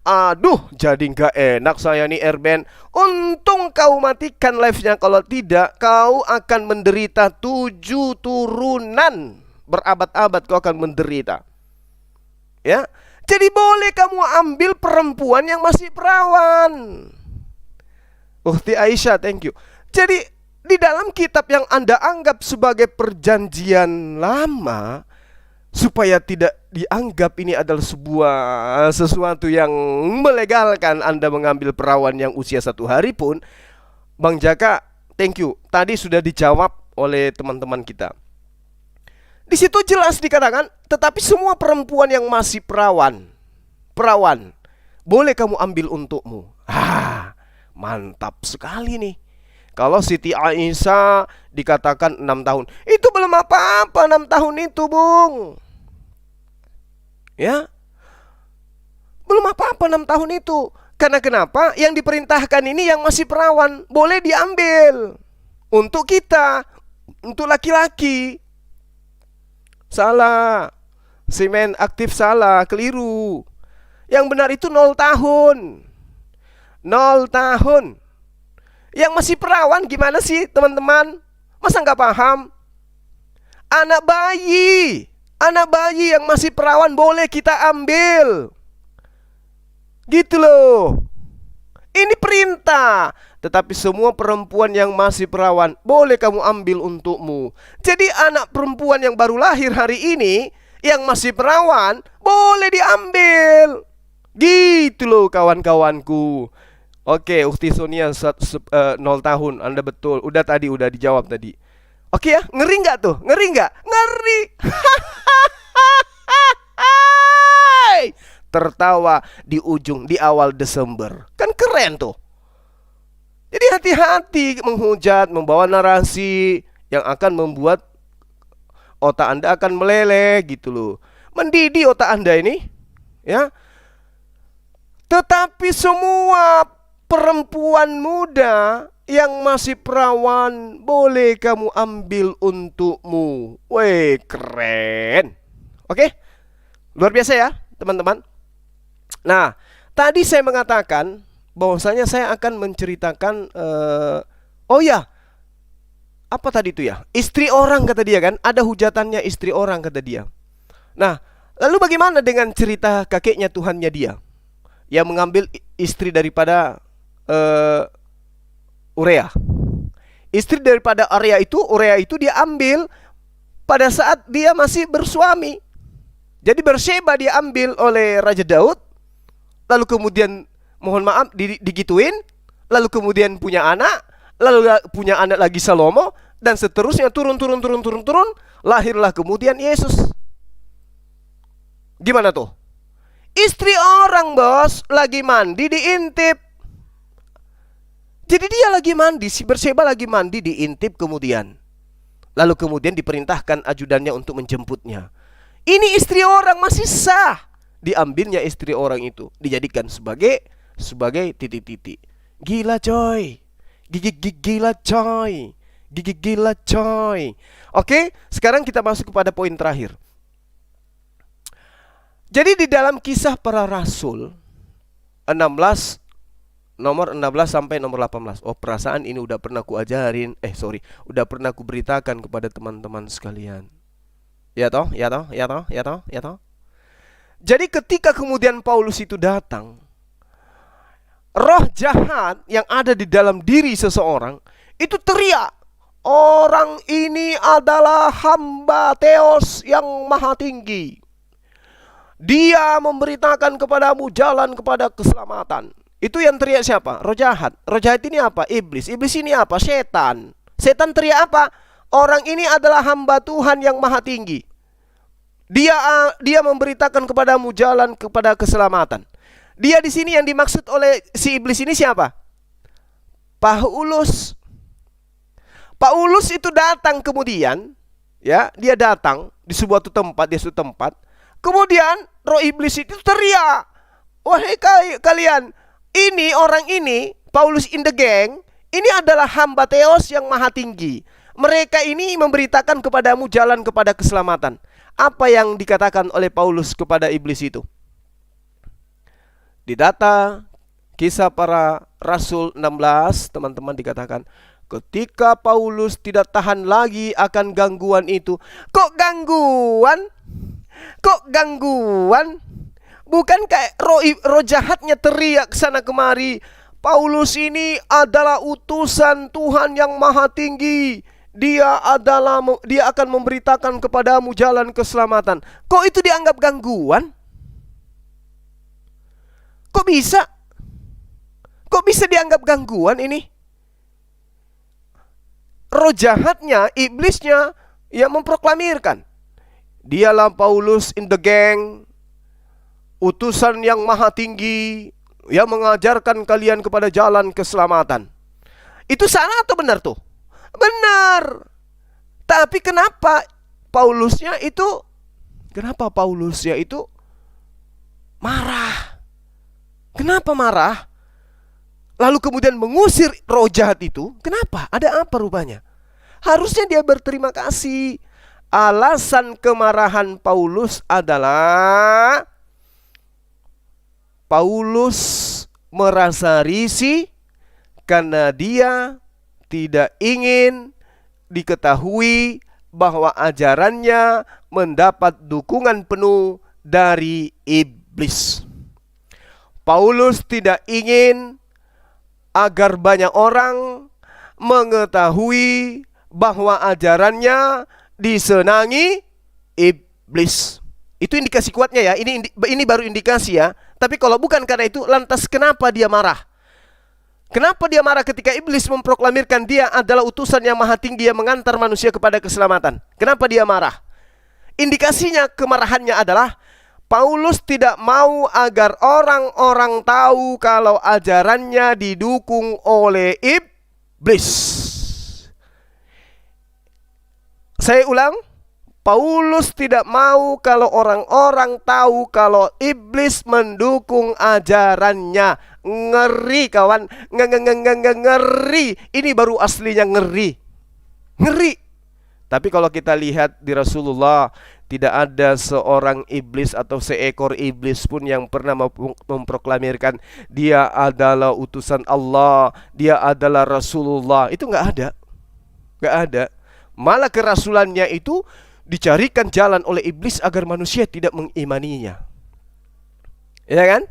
Aduh, jadi nggak enak saya nih Erben. Untung kau matikan live-nya, kalau tidak kau akan menderita 7 turunan. Berabad-abad kau akan menderita. Ya, jadi boleh kamu ambil perempuan yang masih perawan. Ukti Aisyah, thank you. Jadi di dalam kitab yang Anda anggap sebagai perjanjian lama, supaya tidak dianggap ini adalah sesuatu yang melegalkan Anda mengambil perawan yang usia 1 hari pun, Bang Jaka, thank you. Tadi sudah dijawab oleh teman-teman kita. Di situ jelas dikatakan, tetapi semua perempuan yang masih perawan, boleh kamu ambil untukmu. Mantap sekali nih. Kalau Siti Aisyah dikatakan 6 tahun, itu belum apa-apa 6 tahun itu, Bung. Ya, belum apa-apa 6 tahun itu. Karena kenapa? Yang diperintahkan ini yang masih perawan, boleh diambil. Untuk kita, untuk laki-laki. Salah. Semen aktif salah, keliru. Yang benar itu 0 tahun. 0 tahun. Yang masih perawan gimana sih teman-teman? Masa nggak paham? Anak bayi yang masih perawan boleh kita ambil. Gitu loh. Ini perintah. Tetapi semua perempuan yang masih perawan boleh kamu ambil untukmu. Jadi anak perempuan yang baru lahir hari ini, yang masih perawan, boleh diambil. Gitu loh kawan-kawanku. Oke, Ukti Sonia 0 tahun, Anda betul. Udah dijawab tadi. Oke ya, ngeri nggak tuh? Ngeri nggak? Ngeri. Tertawa di awal Desember. Kan keren tuh. Jadi hati-hati menghujat, membawa narasi yang akan membuat otak Anda akan meleleh gitu loh. Mendidih otak Anda ini, ya. Tetapi semua perempuan muda yang masih perawan boleh kamu ambil untukmu. Weh, keren. Oke? Luar biasa ya, teman-teman. Nah, tadi saya mengatakan bahwasanya saya akan menceritakan apa tadi itu ya? Istri orang kata dia kan, ada hujatannya istri orang kata dia. Nah, lalu bagaimana dengan cerita kakeknya Tuhannya dia yang mengambil istri daripada Urea? Istri daripada Urea itu dia ambil pada saat dia masih bersuami. Jadi Berseba dia ambil oleh Raja Daud, lalu kemudian mohon maaf digituin, lalu kemudian punya anak, lalu punya anak lagi Salomo, dan seterusnya turun, lahirlah kemudian Yesus. Gimana tuh? Istri orang bos lagi mandi diintip. Jadi dia lagi mandi, si Berseba lagi mandi, diintip kemudian. Lalu kemudian diperintahkan ajudannya untuk menjemputnya. Ini istri orang, masih sah. Diambilnya istri orang itu, dijadikan sebagai titik-titik. Gila coy. Gila coy. Gila coy. Oke, sekarang kita masuk kepada poin terakhir. Jadi di dalam Kisah Para Rasul 16 nomor 16 sampai nomor 18. Oh, perasaan ini udah pernah ku ajarin. Udah pernah ku beritakan kepada teman-teman sekalian. Ya toh. Jadi ketika kemudian Paulus itu datang, roh jahat yang ada di dalam diri seseorang itu teriak, orang ini adalah hamba Theos yang maha tinggi. Dia memberitakan kepadamu jalan kepada keselamatan. Itu yang teriak siapa? Roh jahat. Roh jahat ini apa? Iblis. Iblis ini apa? Setan. Setan teriak apa? Orang ini adalah hamba Tuhan yang maha tinggi. Dia memberitakan kepadamu jalan kepada keselamatan. Dia di sini yang dimaksud oleh si iblis ini siapa? Paulus. Paulus itu datang kemudian, ya, dia datang di suatu tempat. Kemudian roh iblis itu teriak, wahai kalian, ini orang ini, Paulus in the gang, ini adalah hamba Theos yang maha tinggi. Mereka ini memberitakan kepadamu jalan kepada keselamatan. Apa yang dikatakan oleh Paulus kepada iblis itu? Di data Kisah Para Rasul 16, teman-teman, dikatakan ketika Paulus tidak tahan lagi akan gangguan itu. Kok gangguan? Bukan kayak roh jahatnya teriak sana kemari, Paulus ini adalah utusan Tuhan yang maha tinggi. Dia akan memberitakan kepadamu jalan keselamatan. Kok itu dianggap gangguan? Kok bisa? Kok bisa dianggap gangguan ini? Roh jahatnya, iblisnya yang memproklamirkan, dialah Paulus in the gang, utusan yang maha tinggi, yang mengajarkan kalian kepada jalan keselamatan. Itu salah atau benar tuh? Benar. Tapi kenapa Paulusnya itu marah? Kenapa marah? Lalu kemudian mengusir roh jahat itu. Kenapa? Ada apa rupanya? Harusnya dia berterima kasih. Alasan kemarahan Paulus adalah Paulus merasa risih karena dia tidak ingin diketahui bahwa ajarannya mendapat dukungan penuh dari iblis. Paulus tidak ingin agar banyak orang mengetahui bahwa ajarannya disenangi iblis. Itu indikasi kuatnya ya. Ini baru indikasi ya. Tapi kalau bukan karena itu, lantas kenapa dia marah? Kenapa dia marah ketika iblis memproklamirkan dia adalah utusan yang maha tinggi yang mengantar manusia kepada keselamatan? Kenapa dia marah? Indikasinya kemarahannya adalah Paulus tidak mau agar orang-orang tahu kalau ajarannya didukung oleh iblis. Saya ulang, Paulus tidak mau kalau orang-orang tahu kalau iblis mendukung ajarannya. Ngeri kawan, ngeri. Ini baru aslinya ngeri. Tapi kalau kita lihat di Rasulullah, tidak ada seorang iblis atau seekor iblis pun yang pernah memproklamirkan dia adalah utusan Allah, dia adalah Rasulullah. Itu nggak ada. Malah kerasulannya itu dicarikan jalan oleh iblis agar manusia tidak mengimaninya. Ya kan?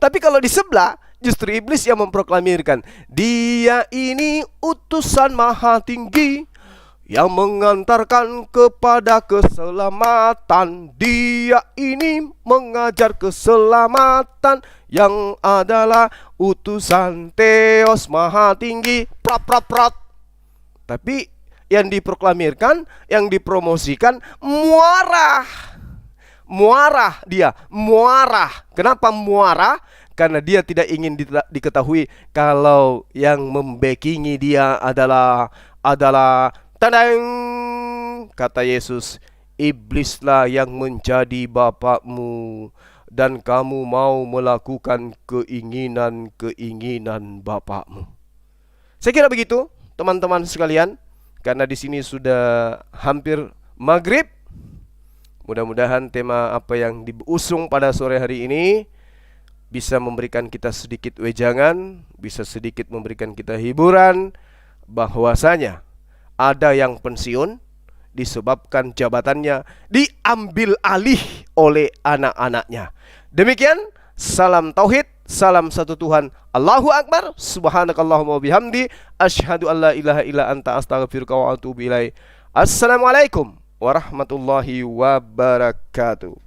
Tapi kalau di sebelah, justru iblis yang memproklamirkan dia ini utusan maha tinggi yang mengantarkan kepada keselamatan. Dia ini mengajar keselamatan yang adalah utusan Theos maha tinggi. Prat. Tapi yang diproklamirkan, yang dipromosikan muarah. Muarah. Kenapa muarah? karena dia tidak ingin diketahui kalau yang membackingi dia adalah tadang, kata Yesus, iblislah yang menjadi bapakmu dan kamu mau melakukan keinginan-keinginan bapakmu. Saya kira begitu, teman-teman sekalian, karena di sini sudah hampir maghrib. Mudah-mudahan tema apa yang diusung pada sore hari ini bisa memberikan kita sedikit wejangan, bisa sedikit memberikan kita hiburan, bahwasanya ada yang pensiun disebabkan jabatannya diambil alih oleh anak-anaknya. Demikian, salam tauhid, salam satu Tuhan. Allahu Akbar, subhanakallahumma bihamdi, asyhadu an la ilaha illa anta astaghfiruka wa atubu ilaik. Assalamualaikum warahmatullahi wabarakatuh.